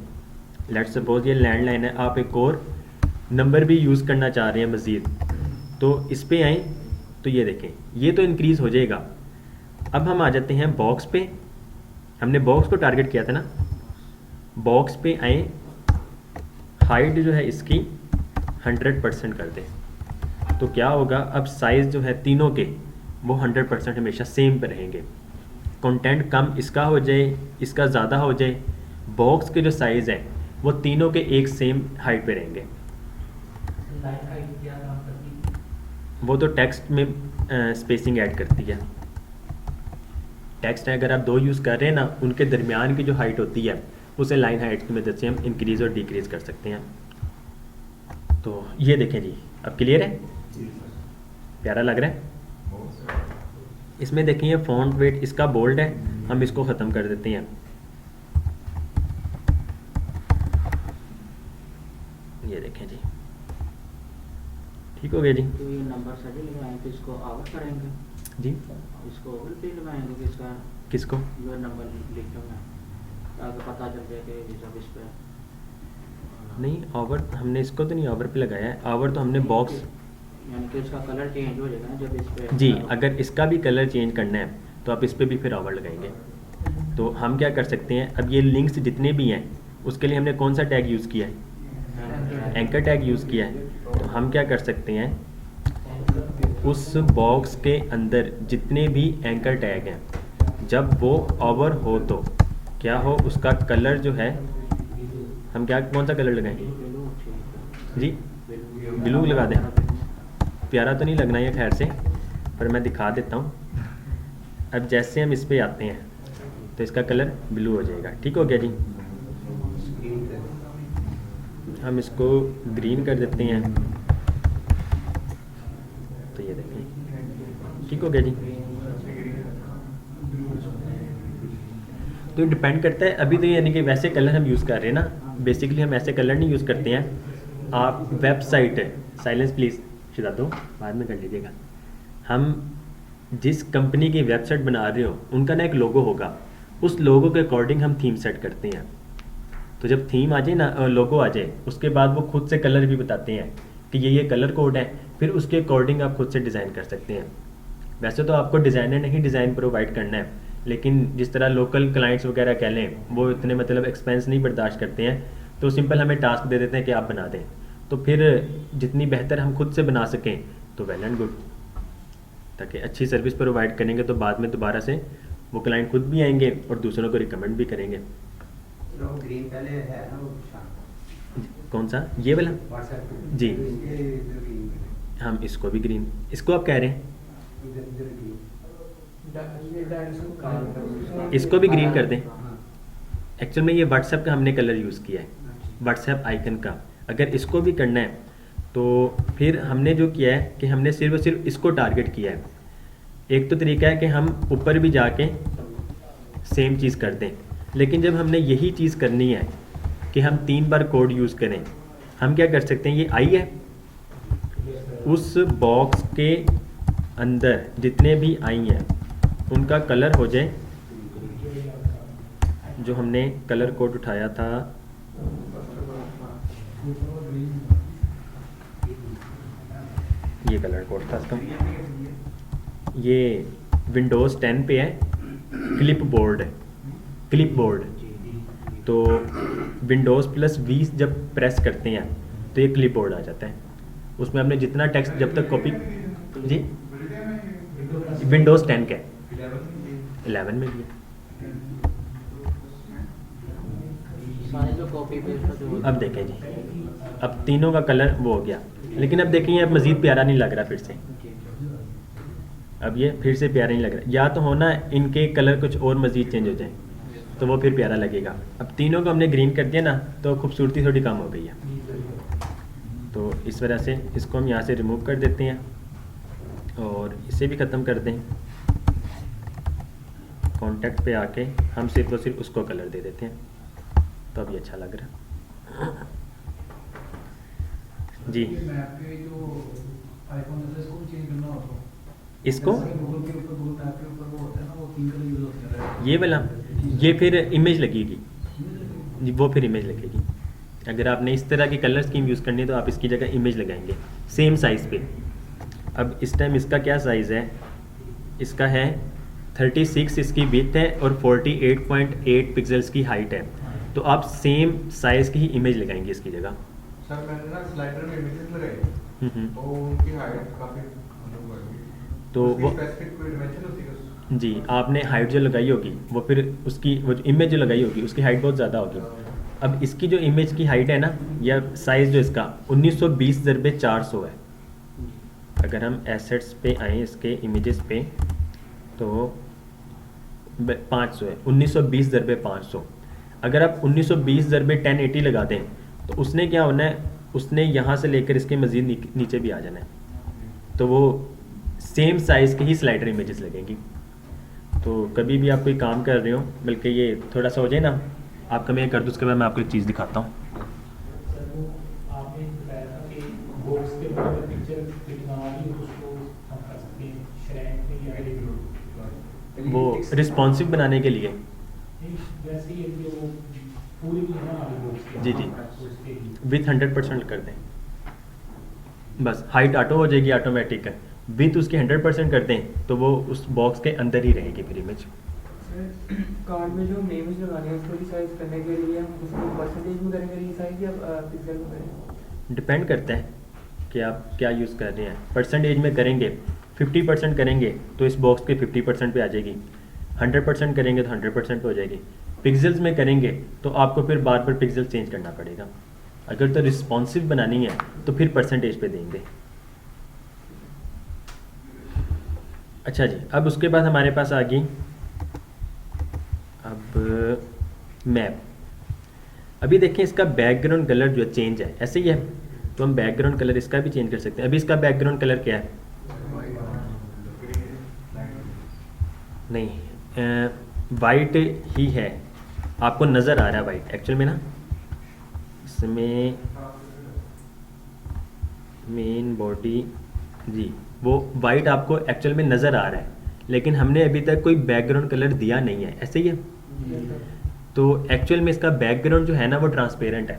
लेट्स सपोज ये लैंडलाइन है, आप एक और नंबर भी यूज़ करना चाह रहे हैं मज़ीद, तो इस पे आए तो ये देखें ये तो इंक्रीज़ हो जाएगा। अब हम आ जाते हैं बॉक्स पे, हमने बॉक्स को टारगेट किया था ना, बॉक्स पे आए, हाइट जो है इसकी 100% कर दें, तो क्या होगा, अब साइज़ जो है तीनों के वो 100% हमेशा सेम पे रहेंगे। कंटेंट कम इसका हो जाए, इसका ज़्यादा हो जाए, बॉक्स के जो साइज़ है वो तीनों के एक सेम हाइट पे रहेंगे। वो तो टेक्स्ट में स्पेसिंग ऐड करती है। टेक्स्ट है अगर आप दो यूज़ कर रहे हैं ना, उनके दरमियान की जो हाइट होती है उसे लाइन हाइट की मदद से हम इंक्रीज़ और डिक्रीज़ कर सकते हैं। तो ये देखें जी, अब क्लियर है, प्यारा लग रहा है। इसमें देखिए फ़ॉन्ट वेट इसका बोल्ड है, हम इसको ख़त्म कर देते हैं। ये देखें जी, ठीक हो गया जी। तो ये नंबर सभी लगाएंगे, इसको आवर करेंगे जी, इसको ओवल पे लगाएंगे कि इसका किसको, जो नंबर लिखे हुए हैं, ताकि पता चल जाए कि जब इस पे नहीं ओवर हमने इसको तो नहीं ओवर पे लगाया है, ओवर तो हमने बॉक्स, यानी कि इसका कलर चेंज हो जाएगा ना जब इस पे जी, अगर इसका भी कलर चेंज करना है तो आप इस पे भी फिर ओवर लगाएंगे। तो हम क्या कर सकते हैं, अब ये लिंक्स जितने भी हैं उसके लिए हमने कौन सा टैग यूज़ किया है, एंकर टैग यूज़ किया है। तो हम क्या कर सकते हैं, उस बॉक्स के अंदर जितने भी एंकर टैग हैं, जब वो ओवर हो तो क्या हो, उसका कलर जो है हम क्या, कौन सा कलर लगाएंगे जी, ब्लू लगा दें। प्यारा तो नहीं लगना ये खैर से, पर मैं दिखा देता हूँ। अब जैसे हम इस पे आते हैं तो इसका कलर ब्लू हो जाएगा, ठीक हो गया जी। हम इसको ग्रीन कर देते हैं, तो ये देखें, ठीक हो गया जी। तो डिपेंड करता है, अभी तो यानी कि वैसे कलर हम यूज़ कर रहे हैं ना, बेसिकली हम ऐसे कलर नहीं यूज़ करते हैं। आप वेबसाइट, साइलेंस प्लीज़ शिदा दो, बाद में कर लीजिएगा। हम जिस कंपनी की वेबसाइट बना रहे हो उनका ना एक लोगो होगा, उस लोगो के अकॉर्डिंग हम थीम सेट करते हैं। तो जब थीम आ जाए ना, लोगो आ जाए, उसके बाद वो खुद से कलर भी बताते हैं कि ये कलर कोड है, फिर उसके अकॉर्डिंग आप खुद से डिज़ाइन कर सकते हैं। वैसे तो आपको डिज़ाइनर ने ही डिज़ाइन प्रोवाइड करना है, लेकिन जिस तरह लोकल क्लाइंट्स वगैरह कह लें, वो इतने मतलब एक्सपेंस नहीं बर्दाश्त करते हैं, तो सिंपल हमें टास्क दे देते हैं कि आप बना दें। तो फिर जितनी बेहतर हम खुद से बना सकें तो वेल एंड गुड, ताकि अच्छी सर्विस प्रोवाइड करेंगे तो बाद में दोबारा से वो क्लाइंट खुद भी आएंगे और दूसरों को रिकमेंड भी करेंगे। ग्रीन पहले है ना, वो शाम कौन सा, ये वाला व्हाट्सएप जी, ग्रीन, हम इसको भी ग्रीन, इसको आप कह रहे हैं इधर ग्रीन, इसको भी ग्रीन कर दें। एक्चुअल में ये व्हाट्सएप का हमने कलर यूज़ किया है, व्हाट्सएप आइकन का। अगर इसको भी करना है तो फिर हमने जो किया है कि हमने सिर्फ और सिर्फ इसको टारगेट किया है। एक तो तरीका है कि हम ऊपर भी जाके सेम चीज़ कर दें, लेकिन जब हमने यही चीज़ करनी है कि हम 3 बार कोड यूज़ करें, हम क्या कर सकते हैं, ये आई है, उस बॉक्स के अंदर जितने भी आई हैं उनका कलर हो जाए, जो हमने कलर कोड उठाया था, ये कलर कोड था इसका, ये विंडोज़ 10 पे है, क्लिप बोर्ड है, क्लिप बोर्ड। तो विंडोज़ +V जब प्रेस करते हैं तो ये क्लिप बोर्ड आ जाता है। उसमें आपने जितना टेक्स्ट जब तक कॉपी जी विंडोज़ 10 का 11 में भी है। सारे जो कॉपी पेस्ट जो अब देखें जी, अब तीनों का कलर वो हो गया, लेकिन अब देखें ये अब मज़ीद प्यारा नहीं लग रहा फिर से। अब ये फिर से प्यारा नहीं लग रहा, या तो होना इनके कलर कुछ और मज़ीद चेंज हो जाए तो वो फिर प्यारा लगेगा। अब तीनों को हमने ग्रीन कर दिया ना तो खूबसूरती थोड़ी कम हो गई है। तो इस वजह से इसको हम यहाँ से रिमूव कर देते हैं और इसे भी ख़त्म कर दें। कॉन्टेक्ट पे आके हम सिर्फ और सिर्फ उसको कलर दे देते हैं, तो अब ये अच्छा लग रहा है जी। मैप पे जो आईफोन है इसको चेंज करना हो तो इसको गूगल के ऊपर गूगल मैप के ऊपर वो होता है ना, वो 3 कलर यूज होते हैं। ये वाला, ये फिर इमेज लगेगी जी, वो फिर इमेज लगेगी। अगर आपने इस तरह की कलर स्कीम यूज़ करनी है तो आप इसकी जगह इमेज लगाएंगे सेम साइज़ पे। अब इस टाइम इसका क्या साइज़ है, इसका है 36 इसकी विड्थ है और 48.8 पिक्सल्स की हाइट है। तो आप सेम साइज़ की ही इमेज लगाएंगे इसकी जगह। सर मैंने ना स्लाइडर में इमेजेस लगाई तो उनकी हाइट काफी मतलब बढ़ गई। तो वो स्पेसिफिक कोई डिमेंशन होती है जी, आपने हाइट जो लगाई होगी वो फिर उसकी वो जो इमेज जो लगाई होगी उसकी हाइट बहुत ज़्यादा होगी। अब इसकी जो इमेज की हाइट है ना, या साइज़ जो इसका 1920x400 है। अगर हम एसेट्स पे आए इसके इमेजेस पे तो 500 है, 1920x500। अगर आप 1920x1080 लगा दें तो उसने क्या होना है, उसने यहाँ से लेकर इसके मज़ीद नीचे भी आ जाना है। तो वो सेम साइज़ की ही स्लाइडर इमेजेस लगेंगी। तो कभी भी आप कोई काम कर रहे हो, बल्कि ये थोड़ा सा हो जाए ना, आपका मैं कर दूँ, उसके बाद मैं आपको एक चीज़ दिखाता हूँ। सर वो आपने बताया था कि बॉक्स के ऊपर पिक्चर दिखना वाली उसको हम कर सकते हैं श्रैंक या एडिट वो रिस्पॉन्सिव बनाने के लिए वैसे ही जो वो पूरी बना वाली बॉक्स जी जी उसके लिए विथ 100% कर दें, बस हाइट ऑटो हो जाएगी ऑटोमेटिक है। विथ उसकी 100% कर दें तो वो उस बॉक्स के अंदर ही रहेगी फिर इमेज। कार्ड में जो नेम्स लगाने हैं उसको रिसाइज करने के लिए हम उसको परसेंटेज में करेंगे रिसाइज या पिक्सल में करेंगे? डिपेंड करता है कि आप क्या यूज़ कर रहे हैं। परसेंटेज में करेंगे 50% करेंगे तो इस बॉक्स के 50% पे आ जाएगी, 100% करेंगे तो 100% पे हो जाएगी। पिक्सल्स में करेंगे तो आपको फिर बार बार पिक्सल चेंज करना पड़ेगा। अगर तो रिस्पॉन्सिव बनानी है तो फिर परसेंटेज पे देंगे। अच्छा जी, अब उसके बाद हमारे पास आ गई अब मैप। अभी देखें इसका बैकग्राउंड कलर जो चेंज है, ऐसे ही है तो हम बैकग्राउंड कलर इसका भी चेंज कर सकते हैं। अभी इसका बैकग्राउंड कलर क्या है, नहीं वाइट ही है, आपको नज़र आ रहा है वाइट। एक्चुअल में ना इसमें मेन बॉडी जी वो वाइट आपको एक्चुअल में नज़र आ रहा है, लेकिन हमने अभी तक कोई बैकग्राउंड कलर दिया नहीं है, ऐसे ही है। तो एक्चुअल में इसका बैकग्राउंड जो है ना वो ट्रांसपेरेंट है।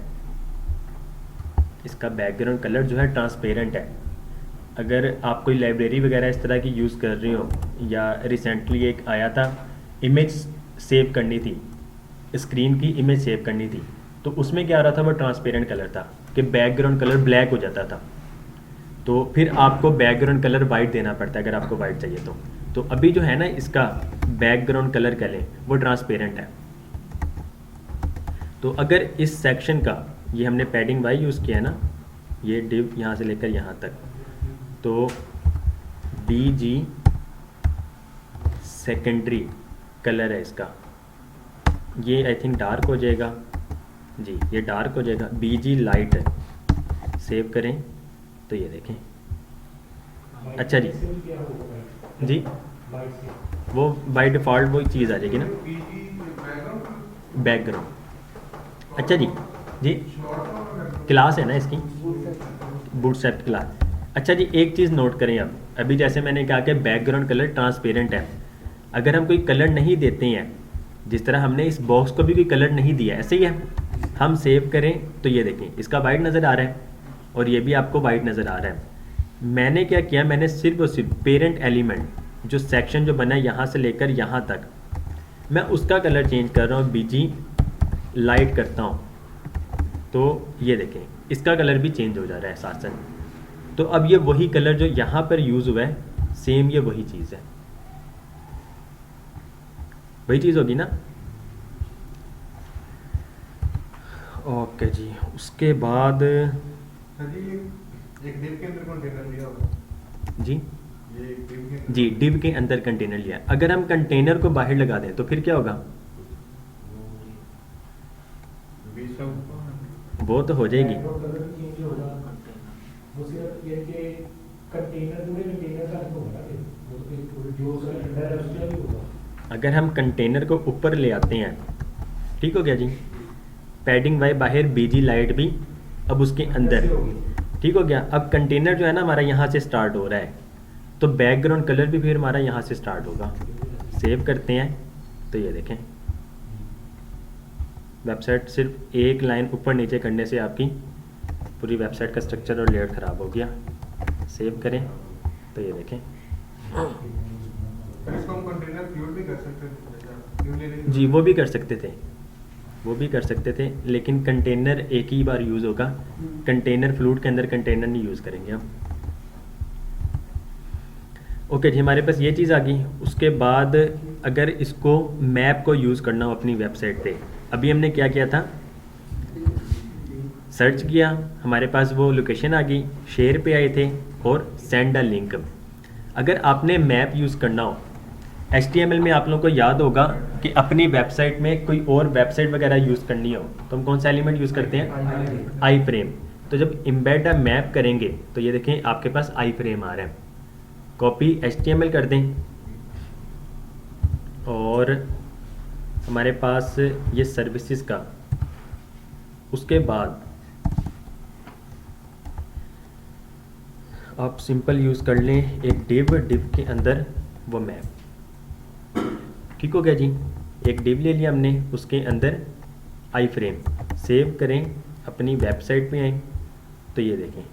इसका बैकग्राउंड कलर जो है ट्रांसपेरेंट है। अगर आप कोई लाइब्रेरी वगैरह इस तरह की यूज़ कर रहे हो, या रिसेंटली एक आया था इमेज सेव करनी थी, स्क्रीन की इमेज सेव करनी थी, तो उसमें क्या आ रहा था, वो ट्रांसपेरेंट कलर था कि बैकग्राउंड कलर ब्लैक हो जाता था। तो फिर आपको बैकग्राउंड कलर वाइट देना पड़ता है अगर आपको वाइट चाहिए तो अभी जो है ना इसका बैकग्राउंड कलर कह लें वो ट्रांसपेरेंट है। तो अगर इस सेक्शन का ये हमने पैडिंग वाई यूज़ किया है ना, ये डिव यहाँ से लेकर यहाँ तक, तो BG सेकेंडरी कलर है इसका, ये आई थिंक डार्क हो जाएगा जी, ये डार्क हो जाएगा। BG लाइट है, सेव करें तो ये देखें। अच्छा जी जी, वो बाय डिफ़ॉल्ट वही चीज़ आ जाएगी ना बैकग्राउंड। अच्छा जी जी, क्लास है ना इसकी बूटस्ट्रैप क्लास। अच्छा जी, एक चीज़ नोट करें आप, अभी जैसे मैंने कहा कि बैकग्राउंड कलर ट्रांसपेरेंट है। अगर हम कोई कलर नहीं देते हैं, जिस तरह हमने इस बॉक्स को भी कोई कलर नहीं दिया, ऐसे ही है, हम सेव करें तो ये देखें इसका वाइट नज़र आ रहा है और ये भी आपको वाइट नज़र आ रहा है। मैंने क्या किया, मैंने सिर्फ और सिर्फ पेरेंट एलिमेंट जो सेक्शन जो बना है यहाँ से लेकर यहाँ तक, मैं उसका कलर चेंज कर रहा हूँ, BG लाइट करता हूँ, तो ये देखें इसका कलर भी चेंज हो जा रहा है साथ साथ। तो अब ये वही कलर जो यहाँ पर यूज़ हुआ है, सेम ये वही चीज़ है, वही चीज़ होगी ना। ओके जी, उसके बाद सर जी एक डिव के अंदर कंटेनर लिया होगा जी ये एक डिव के अंदर जी डिव के अंदर कंटेनर लिया है। अगर हम कंटेनर को बाहर लगा दें तो फिर क्या होगा? बीच का ऊपर वो तो हो जाएगी। बैकग्राउंड कलर भी चेंज होगा। वो सिर्फ ये कि कंटेनर पूरे कंटेनर का नहीं होगा, फिर वो तो फिर पूरे जो उसका अंदर है उसका भी होगा। अगर हम कंटेनर को ऊपर ले आते हैं, ठीक हो गया जी, पैडिंग वाई बाहर, बीजी लाइट भी अब उसके अंदर, ठीक हो गया। अब कंटेनर जो है ना हमारा यहाँ से स्टार्ट हो रहा है, तो बैकग्राउंड कलर भी फिर हमारा यहाँ से स्टार्ट होगा। सेव करते हैं तो ये देखें, वेबसाइट सिर्फ एक लाइन ऊपर नीचे करने से आपकी पूरी वेबसाइट का स्ट्रक्चर और लेआउट ख़राब हो गया। सेव करें तो ये देखें फिर इसको हम कंटेनर फ्यूल भी कर सकते हैं, जैसा फ्यूल लेने की जी, वो भी कर सकते थे, वो भी कर सकते थे, लेकिन कंटेनर एक ही बार यूज़ होगा। कंटेनर फ्लूट के अंदर कंटेनर नहीं यूज़ करेंगे हम। ओके जी, हमारे पास ये चीज़ आ गई। उसके बाद अगर इसको मैप को यूज़ करना हो अपनी वेबसाइट पे, अभी हमने क्या किया था, सर्च किया, हमारे पास वो लोकेशन आ गई, शेयर पे आए थे और सेंड अ लिंक। अगर आपने मैप यूज़ करना हो, HTML में आप लोगों को याद होगा कि अपनी वेबसाइट में कोई और वेबसाइट वगैरह यूज़ करनी हो तो हम कौन सा एलिमेंट यूज़ करते हैं? आई फ्रेम। तो जब इम्बेड अ मैप करेंगे तो ये देखें आपके पास आई फ्रेम आ रहा है। कॉपी HTML कर दें और हमारे पास ये सर्विसेज का, उसके बाद आप सिंपल यूज़ कर लें एक डिव के अंदर वो मैप, ठीक हो गया जी। एक डिव ले लिया हमने, उसके अंदर आई फ्रेम। सेव करें, अपनी वेबसाइट पे आए तो ये देखें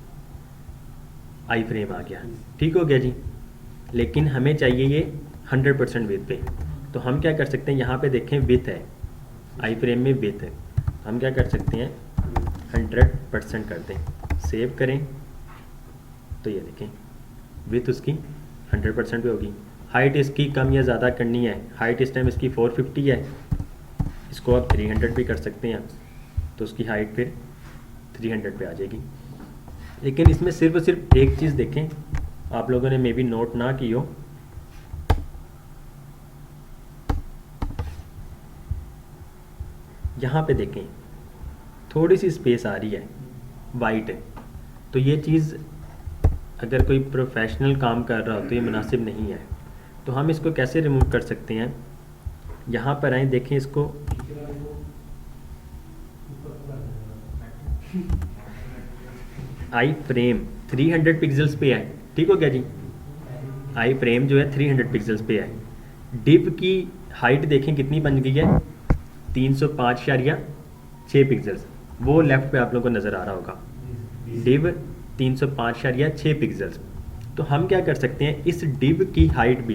आई फ्रेम आ गया, ठीक हो गया जी। लेकिन हमें चाहिए ये 100% विथ पे, तो हम क्या कर सकते हैं, यहाँ पे देखें विथ है, आई फ्रेम में विथ है, हम क्या कर सकते हैं 100% कर दें। सेव करें तो ये देखें विथ उसकी 100% पे होगी। हाइट इसकी कम या ज़्यादा करनी है, हाइट इस टाइम इसकी 450 है, इसको आप 300 भी कर सकते हैं, तो उसकी हाइट फिर 300 पे आ जाएगी। लेकिन इसमें सिर्फ और सिर्फ एक चीज़ देखें, आप लोगों ने मे बी नोट ना की हो, यहाँ पे देखें थोड़ी सी स्पेस आ रही है वाइट, तो ये चीज़ अगर कोई प्रोफेशनल काम कर रहा हो तो ये मुनासिब नहीं है। तो हम इसको कैसे रिमूव कर सकते हैं, यहाँ पर आए देखें इसको, आई फ्रेम 300 पिक्सल्स पे है, ठीक हो गया जी। आई फ्रेम जो है 300 पिक्सल्स पे है। डिव की हाइट देखें कितनी बन गई है, 305.6 पिक्सल्स, वो लेफ्ट पे आप लोगों को नज़र आ रहा होगा। Div 305.6 pixels. तो हम क्या कर सकते हैं, इस डिव की हाइट भी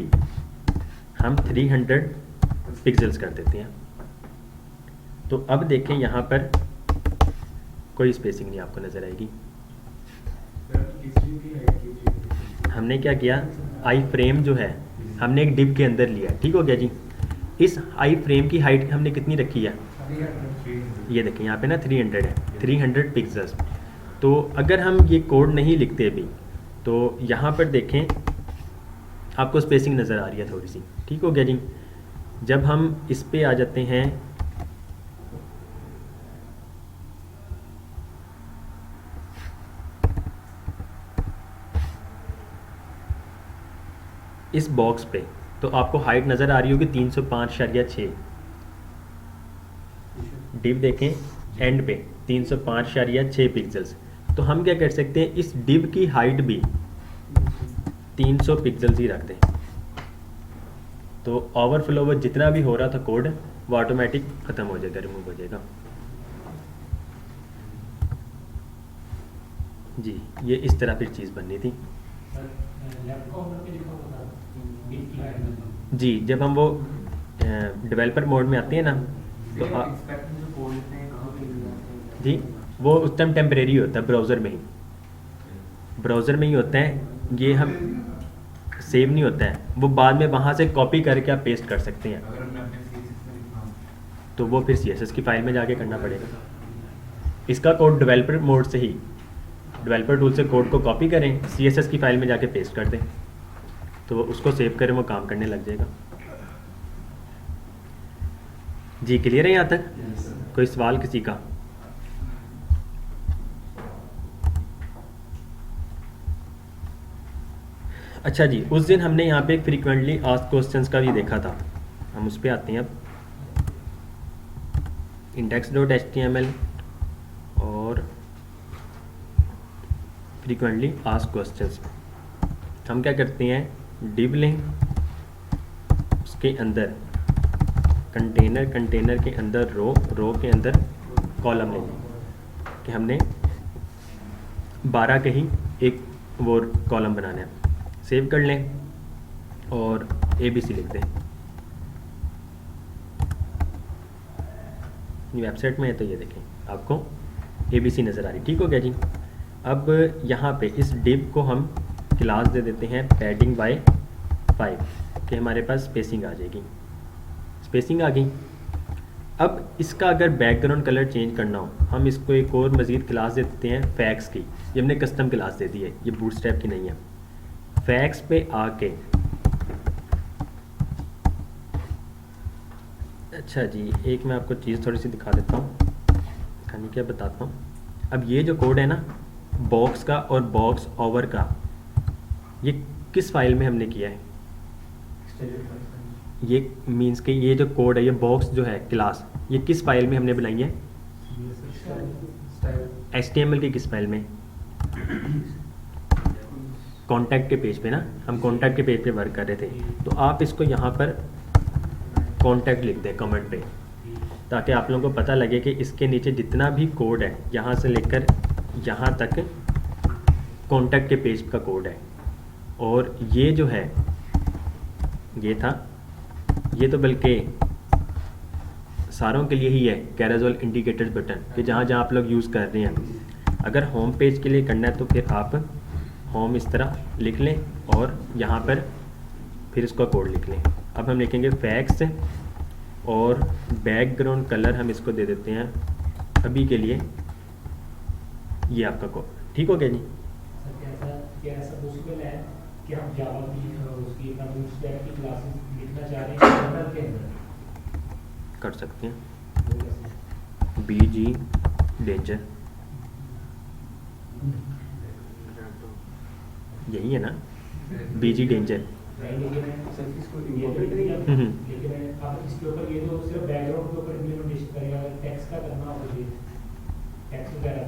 हम 300 पिक्सल्स कर देते हैं। तो अब देखें यहाँ पर कोई स्पेसिंग नहीं आपको नज़र आएगी। हमने क्या किया, आई फ्रेम जो है हमने एक डिव के अंदर लिया, ठीक हो गया जी। इस आई फ्रेम की हाइट हमने कितनी रखी है, ये देखें यहाँ पे ना 300 है, 300 पिक्सल्स। तो अगर हम ये कोड नहीं लिखते अभी तो यहाँ पर देखें आपको स्पेसिंग नज़र आ रही है थोड़ी सी, ठीक हो गया जी। जब हम इस पे आ जाते हैं, इस बॉक्स पे, तो आपको हाइट नज़र आ रही होगी 305.6। डिव देखें एंड पे 305.6 पिक्सल्स। तो हम क्या कर सकते हैं, इस डिव की हाइट भी 300 पिक्सल्स ही रख दें, तो ओवरफ्लो जितना भी हो रहा था कोड वो ऑटोमेटिक ख़त्म हो जाएगा, रिमूव हो जाएगा जी। ये इस तरह फिर चीज़ बननी थी लेफ्ट कॉर्नर पे लिखा होता है बिट की हाइट। जी। जब हम वो डेवलपर मोड में आते हैं ना तो जी, वो उस टाइम टेम्परेरी होता है ब्राउज़र में ही, ब्राउज़र में ही होता है, ये हम सेव नहीं होता है, वो बाद में वहाँ से कॉपी करके आप पेस्ट कर सकते हैं। अगर मैं अपने CSS में लिखना हो तो वो फिर CSS की फ़ाइल में जाके करना पड़ेगा। इसका कोड डेवलपर मोड से ही, डेवलपर टूल से कोड को कॉपी करें, CSS की फ़ाइल में जाके पेस्ट कर दें, तो उसको सेव करें, वो काम करने लग जाएगा। जी क्लियर है यहाँ तक? कोई सवाल किसी का? अच्छा जी, उस दिन हमने यहाँ पे फ्रीक्वेंटली आस्क्ड क्वेश्चंस का भी देखा था, हम उस पर आते हैं अब। index.html और फ्रीक्वेंटली आस्क्ड क्वेश्चंस, हम क्या करते हैं, div लें, उसके अंदर कंटेनर के अंदर रो के अंदर कॉलम लें, कि हमने 12 के ही एक वो कॉलम बनाना है। सेव कर लें और ABC लिख दें। वेबसाइट में है तो ये देखें, आपको ABC नज़र आ रही, ठीक हो गया जी। अब यहाँ पे इस div को हम क्लास दे देते हैं padding by 5, कि हमारे पास स्पेसिंग आ जाएगी, स्पेसिंग आ गई। अब इसका अगर बैकग्राउंड कलर चेंज करना हो, हम इसको एक और मज़ीद क्लास दे देते हैं फैक्स की, ये हमने कस्टम क्लास दे दी है, ये बूटस्ट्रैप की नहीं है। फैक्स पे आके, अच्छा जी एक मैं आपको चीज़ थोड़ी सी दिखा देता हूँ, दिखाने क्या बताता हूँ। अब ये जो कोड है ना बॉक्स का और बॉक्स ओवर का, ये किस फाइल में हमने किया है? ये मींस के ये जो कोड है, ये बॉक्स जो है क्लास, ये किस फाइल में हमने बनाई है? HTML की किस फाइल में? कॉन्टैक्ट के पेज पे ना, हम कॉन्टैक्ट के पेज पे वर्क कर रहे थे, तो आप इसको यहाँ पर कॉन्टैक्ट लिख दें कमेंट पे, ताकि आप लोगों को पता लगे कि इसके नीचे जितना भी कोड है यहाँ से लेकर यहाँ तक कॉन्टैक्ट के पेज का कोड है। और ये जो है ये था, ये तो बल्कि सारों के लिए ही है कैरोसेल इंडिकेटर्स बटन, कि जहाँ जहाँ आप लोग यूज़ कर रहे हैं। अगर होम पेज के लिए करना है तो फिर आप होम इस तरह लिख लें और यहाँ पर फिर इसका कोड लिख लें। अब हम लिखेंगे फैक्स और बैकग्राउंड कलर हम इसको दे देते हैं अभी के लिए, ये आपका कोड, ठीक हो गया जी। क्या ऐसा पॉसिबल है कि हम जावा की उसकी बूटस्ट्रैप की क्लासेस लिखना चाह रहे हैं कर्नल के अंदर? कर सकते हैं। BG डेंजर यही है ना, BG डेंजर। लेकिन आप इसके ऊपर ये तो सिर्फ बैकग्राउंड के ऊपर इम्प्लीमेंटेशन करेगा, अगर टेक्स्ट का करना हो तो टेक्स्ट वगैरह तो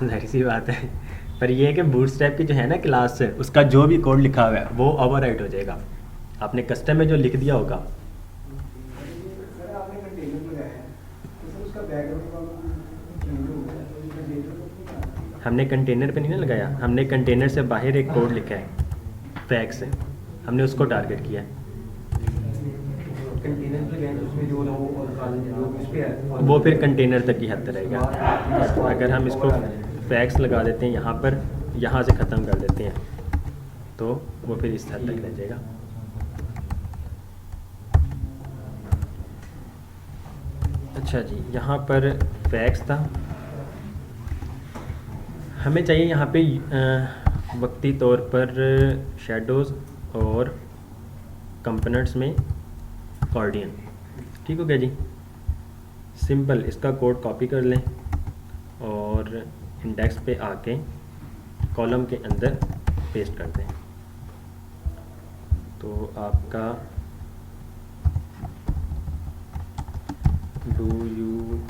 जाहिर सी बात है, पर ये है कि बूटस्ट्रैप की जो है ना क्लास से, उसका जो भी कोड लिखा हुआ है वो ओवरराइट हो जाएगा। आपने कस्टम में जो लिख दिया होगा, सर आपने कंटेनर लगाया है तो सर उसका बैकग्राउंड चेंज हो गया, तो उसका डेटा हमने कंटेनर पे नहीं ना लगाया, हमने कंटेनर से बाहर एक कोड लिखा है फैक्स से, हमने उसको टारगेट किया है। कंटेनर पे गए तो उसमें जो ना वो जो उस पे है वो फिर कंटेनर तक ही हद रहेगा। अगर हम इसको फैक्स लगा देते हैं यहाँ पर, यहाँ से ख़त्म कर देते हैं, तो वो फिर इस हद तक रह जाएगा। अच्छा जी, यहाँ पर फैक्स था, हमें चाहिए यहाँ पे वक्ती तौर पर शैडोज़ और कंपोनेंट्स में कॉर्डियन, ठीक हो गया जी। सिंपल इसका कोड कॉपी कर लें और इंडेक्स पे आके कॉलम के अंदर पेस्ट कर दें, तो आपका डू यू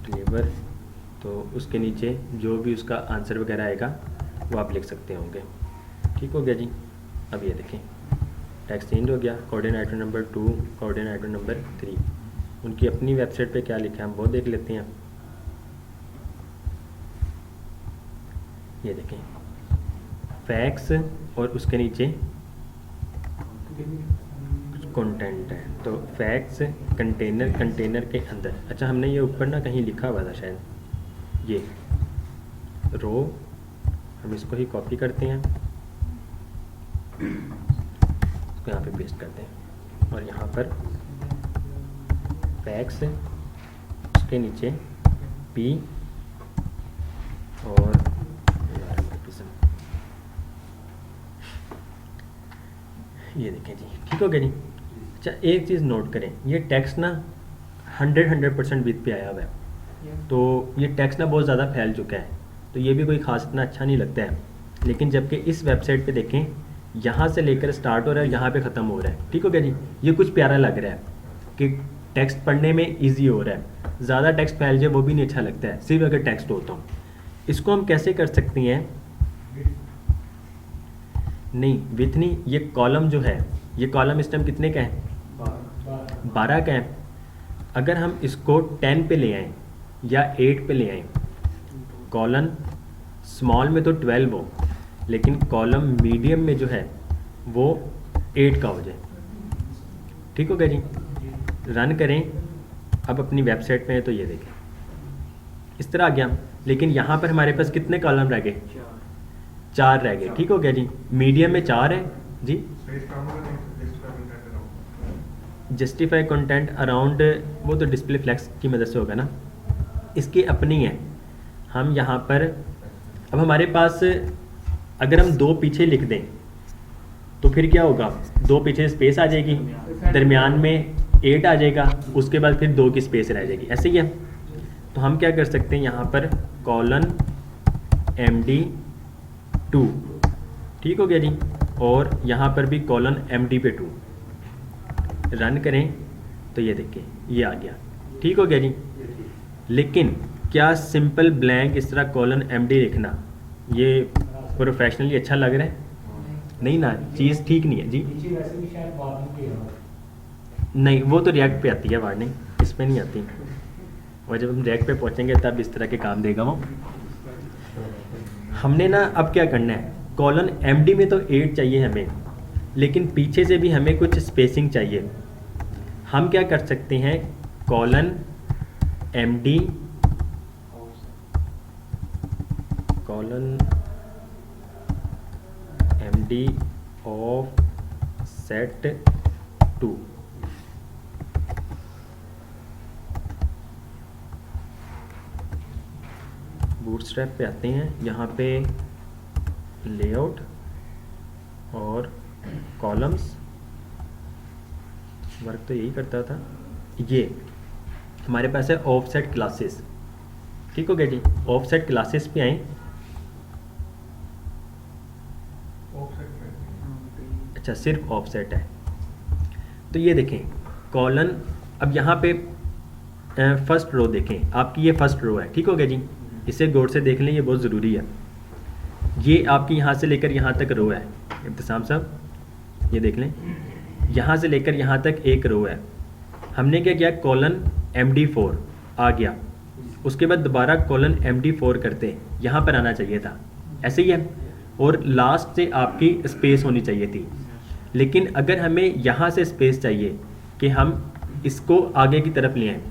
डिलीवर, तो उसके नीचे जो भी उसका आंसर वगैरह आएगा वो आप लिख सकते होंगे, ठीक हो गया जी। अब ये देखें टेक्स्ट चेंज हो गया, कोऑर्डिनेटर नंबर 2, कोऑर्डिनेटर नंबर 3, उनकी अपनी वेबसाइट पे क्या लिखा है हम वो देख लेते हैं। ये देखें फैक्स और उसके नीचे कंटेंट है, तो फैक्स कंटेनर के अंदर। अच्छा हमने ये ऊपर ना कहीं लिखा हुआ था शायद, ये रो, हम इसको ही कॉपी करते हैं, इसको यहाँ पे पेस्ट करते हैं और यहाँ पर फैक्स, उसके नीचे पी और ये देखें जी, ठीक हो गया जी। अच्छा एक चीज़ नोट करें, ये टेक्स्ट ना 100% विथ पे आया हुआ है, तो ये टेक्स्ट ना बहुत ज़्यादा फैल चुका है, तो ये भी कोई ख़ास इतना अच्छा नहीं लगता है। लेकिन जबकि इस वेबसाइट पे देखें, यहाँ से लेकर स्टार्ट हो रहा है, यहाँ पे ख़त्म हो रहा है, ठीक हो गया जी। ये कुछ प्यारा लग रहा है कि टेक्स्ट पढ़ने में ईजी हो रहा है। ज़्यादा टेक्स्ट फैल जाए वो भी नहीं अच्छा लगता है, सिर्फ अगर टेक्स्ट हो तो। इसको हम कैसे कर सकते हैं, नहीं विथ नहीं, ये कॉलम जो है, ये कॉलम इस टाइम कितने का है, 12 का है। अगर हम इसको 10 पे ले आएँ या 8 पे ले आएँ, कॉलन स्मॉल में तो 12 हो, लेकिन कॉलम मीडियम में जो है वो 8 का हो जाए, ठीक हो गया जी। रन करें, अब अपनी वेबसाइट में है तो ये देखें इस तरह आ गया। लेकिन यहाँ पर हमारे पास कितने कॉलम रह गए, 4 रह गए, ठीक हो गया जी। मीडियम में 4 है जी। जस्टिफाई कंटेंट अराउंड वो तो डिस्प्ले फ्लेक्स की मदद से होगा ना, इसकी अपनी है। हम यहाँ पर अब हमारे पास अगर हम 2 पीछे लिख दें तो फिर क्या होगा, 2 पीछे स्पेस आ जाएगी, दरमियान में 8 आ जाएगा, उसके बाद फिर 2 की स्पेस रह जाएगी, ऐसे ही है। तो हम क्या कर सकते हैं, यहाँ पर कॉलन MD2, ठीक हो गया जी, और यहाँ पर भी कॉलन MD पे 2। रन करें तो ये देखिए ये आ गया, ठीक हो गया जी। लेकिन क्या सिंपल ब्लैंक इस तरह कॉलन MD लिखना ये प्रोफेशनली अच्छा लग रहा है, नहीं ना, चीज़ ठीक नहीं है जी। नीचे वैसे भी शायद वार्निंग पे है। नहीं वो तो रिएक्ट पे आती है वार्निंग, इस पे नहीं आती, और जब हम रिएक्ट पे पहुंचेंगे तब इस तरह के काम देगा वो। हमने ना अब क्या करना है, कॉलन MD में तो 8 चाहिए हमें, लेकिन पीछे से भी हमें कुछ स्पेसिंग चाहिए। हम क्या कर सकते हैं, colon MD of set 2, bootstrap पे आते हैं, यहाँ पे लेआउट और कॉलम्स, वर्क तो यही करता था। ये हमारे पास है ऑफसेट क्लासेस, ठीक हो गया जी। ऑफसेट क्लासेस पे आए, अच्छा सिर्फ ऑफसेट है, तो ये देखें कॉलन, अब यहाँ पे फर्स्ट रो देखें, आपकी ये फर्स्ट रो है, ठीक हो गया जी। इसे गौर से देख लें, ये बहुत ज़रूरी है। ये आपकी यहाँ से लेकर यहाँ तक रो है, इब्तिसाम साहब ये देख लें, यहाँ से लेकर यहाँ तक एक रो है। हमने क्या किया, कॉलन MD4 आ गया, उसके बाद दोबारा कॉलन MD4 करते यहाँ पर आना चाहिए था, ऐसे ही है। और लास्ट से आपकी स्पेस होनी चाहिए थी, लेकिन अगर हमें यहाँ से स्पेस चाहिए कि हम इसको आगे की तरफ ले आएँ,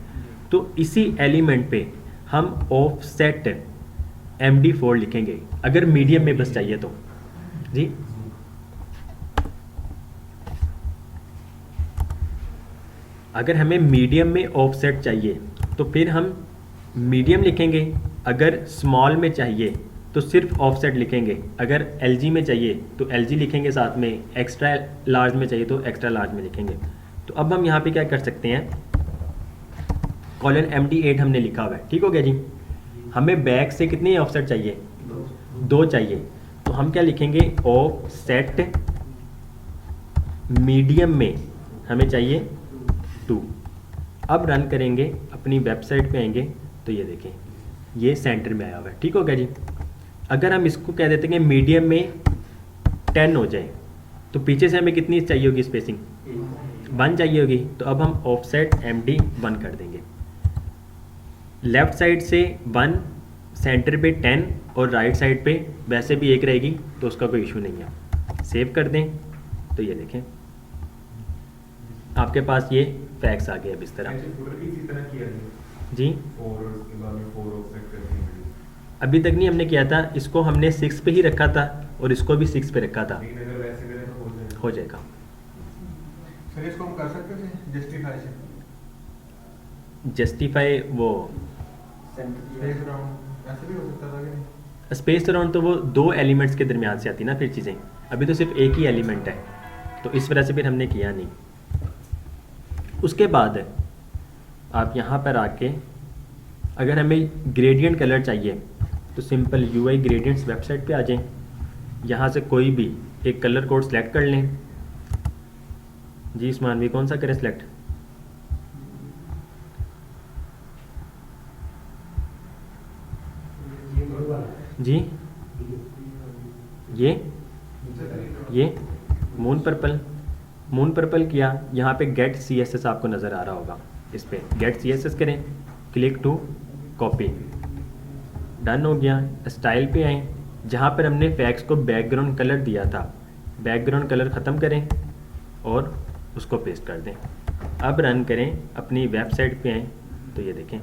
तो इसी एलिमेंट पे हम ऑफसेट MD4 लिखेंगे, अगर मीडियम में बस चाहिए तो जी। अगर हमें मीडियम में ऑफसेट चाहिए तो फिर हम मीडियम लिखेंगे, अगर स्मॉल में चाहिए तो सिर्फ ऑफसेट लिखेंगे, अगर LG में चाहिए तो LG लिखेंगे, साथ में एक्स्ट्रा लार्ज में चाहिए तो एक्स्ट्रा लार्ज में लिखेंगे। तो अब हम यहाँ पे क्या कर सकते हैं, कॉलन MD8 हमने लिखा हुआ है, ठीक हो गया जी। हमें बैक से कितनी ऑफसेट चाहिए, 2 चाहिए, तो हम क्या लिखेंगे, ऑफसेट मीडियम में हमें चाहिए 2। अब रन करेंगे, अपनी वेबसाइट पे आएंगे तो ये देखें ये सेंटर में आया हुआ है, ठीक हो गया जी। अगर हम इसको कह देते हैं मीडियम में 10 हो जाए, तो पीछे से हमें कितनी चाहिए होगी स्पेसिंग, 1 चाहिए होगी। तो अब हम ऑफसेट MD1 कर देंगे, लेफ़्ट साइड से 1, सेंटर पे 10 और राइट साइड पे वैसे भी 1 रहेगी, तो उसका कोई इशू नहीं है। सेव कर दें तो ये देखें आपके पास ये फैक्स आ गए अब इस तरह इसी तरह किया जी। 4 उसके बाद में 4 ऑफसेट करके अभी तक नहीं हमने किया था, इसको हमने 6 पे ही रखा था और इसको भी 6 पे रखा था, लेकिन अगर वैसे करें तो हो हो जाएगा। जाएगा। सर इसको हम कर सकते थे जस्टिफाई से, जस्टिफाई वो स्पेस राउंड ऐसे भी हो सकता था कि नहीं? स्पेस अराउंड तो वो 2 एलिमेंट्स के दरमियान से आती ना फिर चीज़ें, अभी तो सिर्फ एक ही एलिमेंट है, तो इस वजह से फिर हमने किया नहीं। उसके बाद आप यहाँ पर आके अगर हमें ग्रेडियंट कलर चाहिए तो सिंपल UI ग्रेडियंट्स वेबसाइट पे आ जाएं, यहाँ से कोई भी एक कलर कोड सेलेक्ट कर लें। जी उस्मान भी कौन सा करें सेलेक्ट? जी ये मून पर्पल किया, यहाँ पे गेट CSS आपको नज़र आ रहा होगा, इस पे गेट CSS करें, क्लिक टू कॉपी, डन हो गया। स्टाइल पे आए, जहाँ पर हमने फैक्स को बैकग्राउंड कलर दिया था, बैकग्राउंड कलर ख़त्म करें और उसको पेस्ट कर दें। अब रन करें, अपनी वेबसाइट पे आए तो ये देखें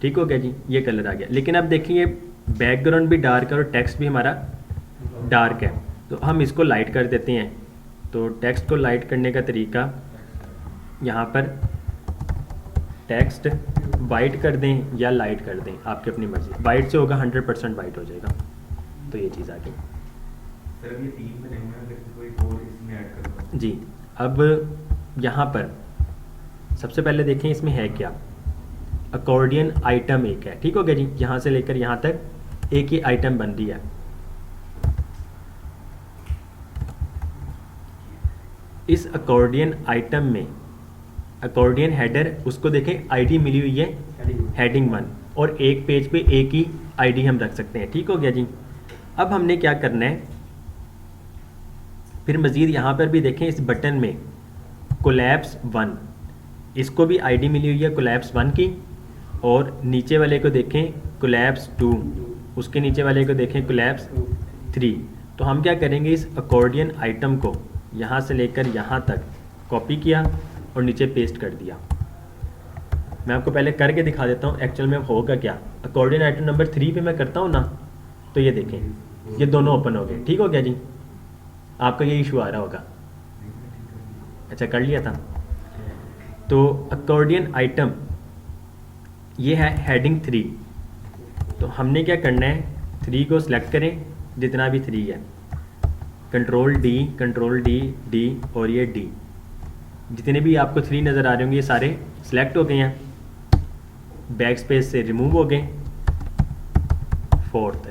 ठीक हो गया जी, ये कलर आ गया। लेकिन अब देखिए ये बैकग्राउंड भी डार्क है और टेक्स्ट भी हमारा डार्क है, तो हम इसको लाइट कर देते हैं। तो टेक्स्ट को लाइट करने का तरीका, यहाँ पर टेक्स्ट वाइट कर दें या लाइट कर दें, आपकी अपनी मर्ज़ी। वाइट से होगा 100% वाइट हो जाएगा। तो ये चीज़ आ गई सर ये 3 बनेंगे, अगर कोई और इसमें ऐड कर दो जी। अब यहाँ पर सबसे पहले देखें इसमें है क्या, अकॉर्डियन आइटम एक है, ठीक हो गया जी। यहाँ से लेकर यहाँ तक एक ही आइटम बन रही है। इस अकॉर्डियन आइटम में अकॉर्डियन हेडर, उसको देखें आईडी मिली हुई है हेडिंग 1, और एक पेज पे एक ही आईडी हम रख सकते हैं, ठीक हो गया जी। अब हमने क्या करना है, फिर मज़ीद यहाँ पर भी देखें इस बटन में कोलैप्स 1, इसको भी आईडी मिली हुई है कोलैप्स 1 की, और नीचे वाले को देखें कोलैप्स 2, उसके नीचे वाले को देखें कोलैप्स 3। तो हम क्या करेंगे, इस अकॉर्डियन आइटम को यहाँ से लेकर यहाँ तक कॉपी किया और नीचे पेस्ट कर दिया। मैं आपको पहले करके दिखा देता हूँ एक्चुअल में होगा क्या। अकॉर्डियन आइटम नंबर 3 पे मैं करता हूँ ना, तो ये देखें ये दोनों ओपन हो गए, ठीक हो गया जी। आपका ये इशू आ रहा होगा, अच्छा कर लिया था। तो अकॉर्डियन आइटम ये है हेडिंग 3, तो हमने क्या करना है, 3 को सिलेक्ट करें, जितना भी 3 है, कंट्रोल डी डी और ये डी, जितने भी आपको 3 नज़र आ रहे होंगे ये सारे सिलेक्ट हो गए हैं, बैक स्पेस से रिमूव हो गए, 4th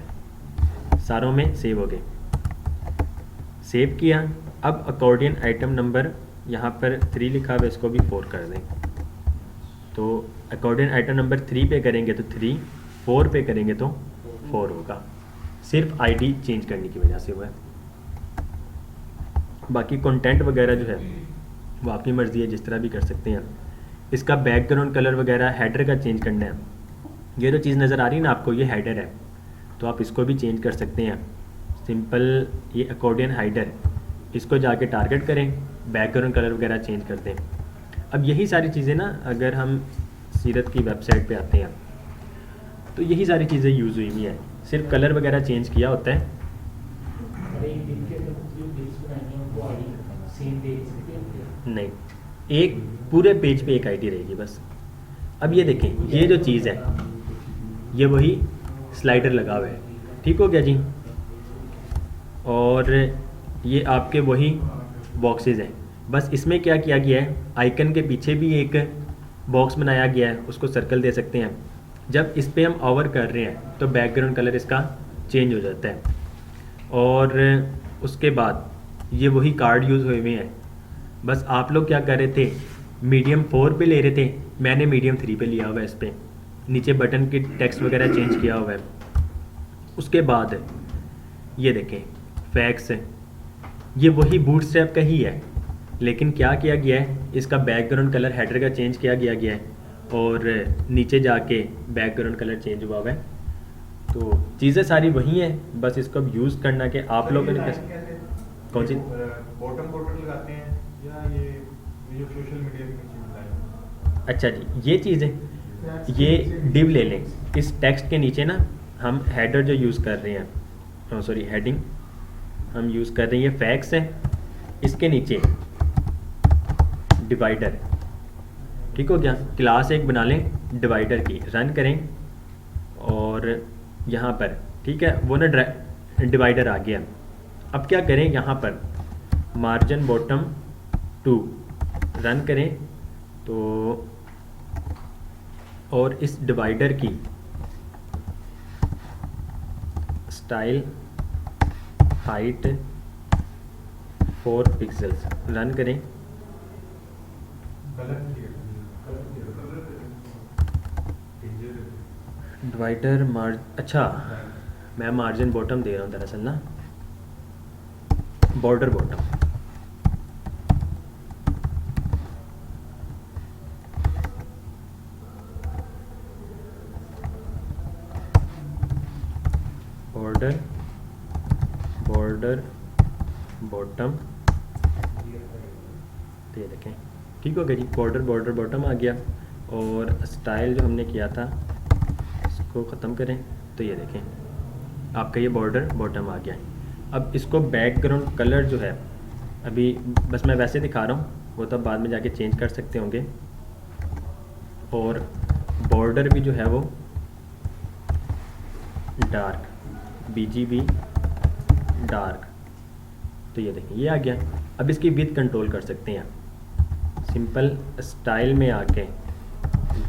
सारों में सेव हो गए। सेव किया। अब अकॉर्डियन आइटम नंबर यहाँ पर 3 लिखा हुआ है, इसको भी 4 कर दें। तो अकॉर्डियन आइटम नंबर 3 पे करेंगे तो 3, 4 पे करेंगे तो 4 होगा, सिर्फ आईडी चेंज करने की वजह से हुआ है। बाकी कंटेंट वगैरह जो है वो आपकी मर्ज़ी है, जिस तरह भी कर सकते हैं। इसका बैकग्राउंड कलर वगैरह हेडर का चेंज करना है, ये जो चीज़ नज़र आ रही है ना आपको, ये हेडर है, तो आप इसको भी चेंज कर सकते हैं। सिंपल ये अकॉर्डियन हाइडर, इसको जाके टारगेट करें, बैकग्राउंड कलर वगैरह चेंज कर दें। अब यही सारी चीज़ें ना, अगर हम सीरत की वेबसाइट पे आते हैं तो यही सारी चीज़ें यूज़ हुई हुई हैं, सिर्फ कलर वगैरह चेंज किया होता है। नहीं, एक पूरे पेज पे एक आईडी रहेगी बस। अब ये देखें, ये जो चीज़ है ये वही स्लाइडर लगा हुआ है, ठीक हो गया जी। और ये आपके वही बॉक्सेस हैं, बस इसमें क्या किया गया है, आइकन के पीछे भी एक बॉक्स बनाया गया है, उसको सर्कल दे सकते हैं। जब इस पे हम ओवर कर रहे हैं तो बैकग्राउंड कलर इसका चेंज हो जाता है। और उसके बाद ये वही कार्ड यूज़ हुए हुए हैं, बस आप लोग क्या कर रहे थे, मीडियम 4 पे ले रहे थे, मैंने मीडियम 3 पे लिया हुआ है। इस पर नीचे बटन के टेक्स्ट वगैरह चेंज किया हुआ है। उसके बाद ये देखें फैक्स, ये वही बूटस्ट्रैप का ही है, लेकिन क्या किया गया है, इसका बैकग्राउंड कलर हेडर का चेंज किया गया है और नीचे जाके बैकग्राउंड कलर चेंज हुआ है। तो चीज़ें सारी वही हैं, बस इसको अब यूज़ करना कि आप लोगों ने कैसे, कौन सी बॉटम बॉर्डर लगाते हैं या ये जो सोशल मीडिया पे चीज़ लगाए। अच्छा जी, ये चीज़ें, ये डिव ले लें, इस टेक्स्ट के नीचे ना हम हेडर जो यूज़ कर रहे हैं, सॉरी हेडिंग हम यूज़ कर रहे हैं, ये फैक्स है, इसके नीचे डिवाइडर, ठीक हो गया। क्लास एक बना लें डिवाइडर की, रन करें और यहाँ पर ठीक है वो ना डिवाइडर आ गया। अब क्या करें, यहाँ पर मार्जिन बॉटम 2 रन करें तो, और इस डिवाइडर की स्टाइल हाइट 4 पिक्सेल्स रन करें। डिवाइडर अच्छा मैं मार्जिन बॉटम दे रहा हूँ दरअसल ना, बॉर्डर बॉटम, बॉर्डर बॉटम, तो ये देखें ठीक हो गया जी, बॉर्डर बॉटम आ गया। और स्टाइल जो हमने किया था इसको ख़त्म करें तो ये देखें आपका ये बॉर्डर बॉटम आ गया। अब इसको बैकग्राउंड कलर जो है, अभी बस मैं वैसे दिखा रहा हूँ, वो तो बाद में जाके चेंज कर सकते होंगे। और बॉर्डर भी जो है वो डार्क, BGB डार्क, तो ये देखें ये आ गया। अब इसकी विड्थ कंट्रोल कर सकते हैं, सिंपल स्टाइल में आके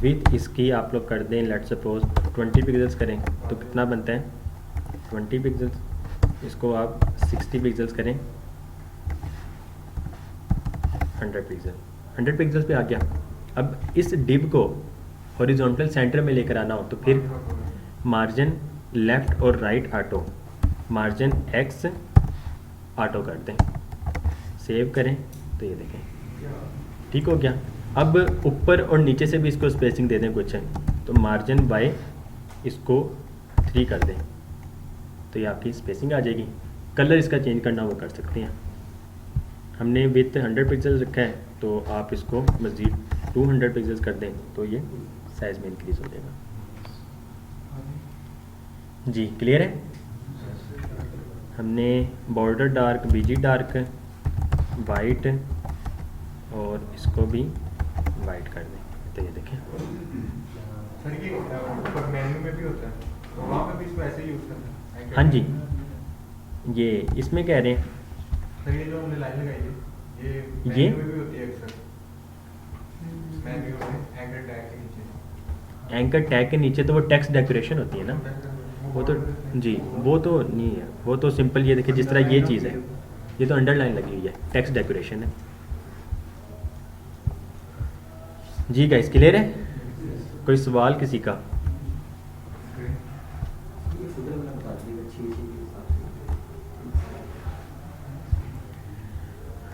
विड्थ इसकी आप लोग कर दें, लेट्स सपोज 20 पिक्सेल्स करें तो कितना बनता है 20 पिक्सेल्स, इसको आप 60 पिक्सेल्स करें 100 पिक्सेल्स पे आ गया। अब इस डिव को हॉरिजॉन्टल सेंटर में लेकर आना हो तो फिर मार्जिन लेफ़्ट और right auto, margin X auto कर दें, सेव करें तो ये देखें ठीक हो गया। अब ऊपर और नीचे से भी इसको स्पेसिंग दे दें कुछ, तो मार्जिन Y इसको 3 कर दें तो ये आपकी स्पेसिंग आ जाएगी। कलर इसका चेंज करना वो कर सकते हैं, हमने विथ 100 पिक्सेल्स रखा है तो आप इसको मज़ीद 200 पिक्सेल्स कर दें तो ये साइज़ में इंक्रीज़ हो जाएगा। जी क्लियर है। हमने border dark, BG dark, white और इसको भी वाइट कर दें तो ये देखें। सर ये ऊपर मेन्यू में भी होता है तो वहाँ पे भी इसको ऐसे यूज़ करना है? हाँ जी, ये इसमें कह रहे हैं सर ये जो हमने लाइन लगाई है ये मेन्यू में भी होती है अक्सर, मेन्यू में एंकर टैग के नीचे। एंकर टैग के नीचे तो वो टेक्स्ट डेकोरेशन होती है ना, वो तो जी वो तो नहीं है, वो तो सिंपल ये देखिए जिस तरह ये चीज़ है, ये तो अंडरलाइन लगी हुई है, टेक्स्ट डेकोरेशन है। जी गाइस क्लियर है, कोई सवाल किसी का?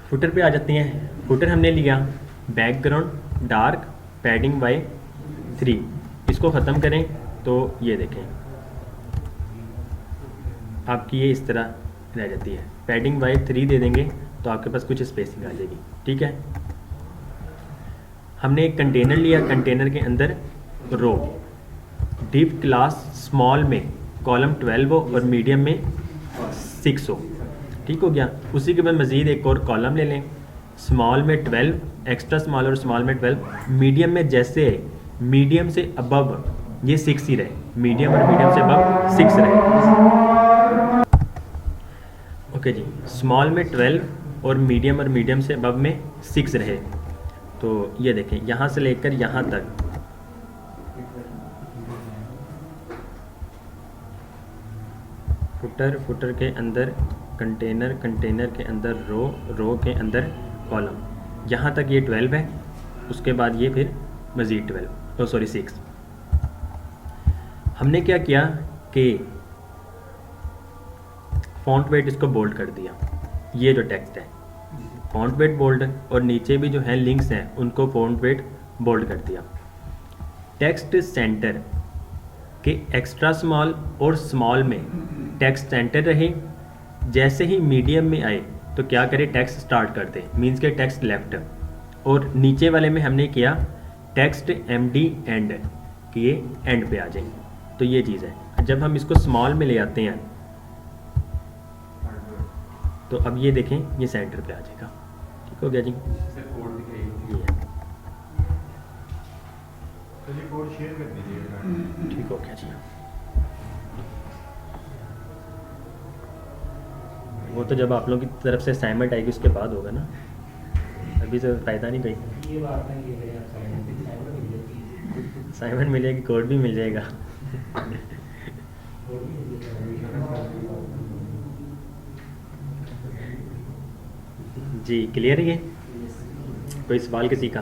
फुटर पे आ जाते हैं। फुटर हमने लिया बैकग्राउंड डार्क, पैडिंग बाय 3, इसको ख़त्म करें तो ये देखें आपकी ये इस तरह रह जाती है। पैडिंग बाय 3 दे देंगे तो आपके पास कुछ स्पेसिंग आ जाएगी, ठीक है। हमने एक कंटेनर लिया, कंटेनर के अंदर रो, डिव क्लास स्मॉल में कॉलम 12 हो और मीडियम में 6 हो, ठीक हो गया। उसी के बाद मज़ीद एक और कॉलम ले लें, स्मॉल में 12, एक्स्ट्रा स्मॉल और स्मॉल में 12, मीडियम में जैसे मीडियम से अबव ये 6 ही रहे, मीडियम और मीडियम से अबव 6 रहे। ओके जी, स्मॉल में 12 और मीडियम से अबव में 6 रहे। तो ये देखें यहाँ से लेकर यहाँ तक फुटर के अंदर कंटेनर के अंदर रो के अंदर कॉलम, यहाँ तक ये 12 है, उसके बाद ये फिर मज़ीद 6। हमने क्या किया कि फॉन्ट वेट इसको बोल्ड कर दिया, ये जो टेक्स्ट है फॉन्ट वेट बोल्ड, और नीचे भी जो है लिंक्स हैं उनको फॉन्ट वेट बोल्ड कर दिया। टेक्स्ट सेंटर के एक्स्ट्रा स्मॉल और स्मॉल में टेक्स्ट सेंटर रहे, जैसे ही मीडियम में आए तो क्या करें टेक्स्ट स्टार्ट कर दें, मीन्स के टेक्स्ट लेफ्ट, और नीचे वाले में हमने किया टेक्स्ट MD एंड कि ये एंड पे आ जाए, तो ये चीज़ है। जब हम इसको स्मॉल में ले आते हैं तो अब ये देखें ये सेंटर पे आ जाएगा। ठीक हो गया जी, सर कोड दिखाइए। ये है। तो ये कोड शेयर कर दीजिएगा। ठीक हो गया जी। वो तो जब आप लोगों की तरफ से असाइनमेंट आएगी उसके बाद होगा ना, अभी तो फ़ायदा नहीं कहीं। ये बात नहीं है आप साइड मिल जाती है असाइनमेंट मिलेगी, कोड भी मिल जाएगा। और भी मिल जाएगा। जी क्लियर है ये? कोई सवाल किसी का?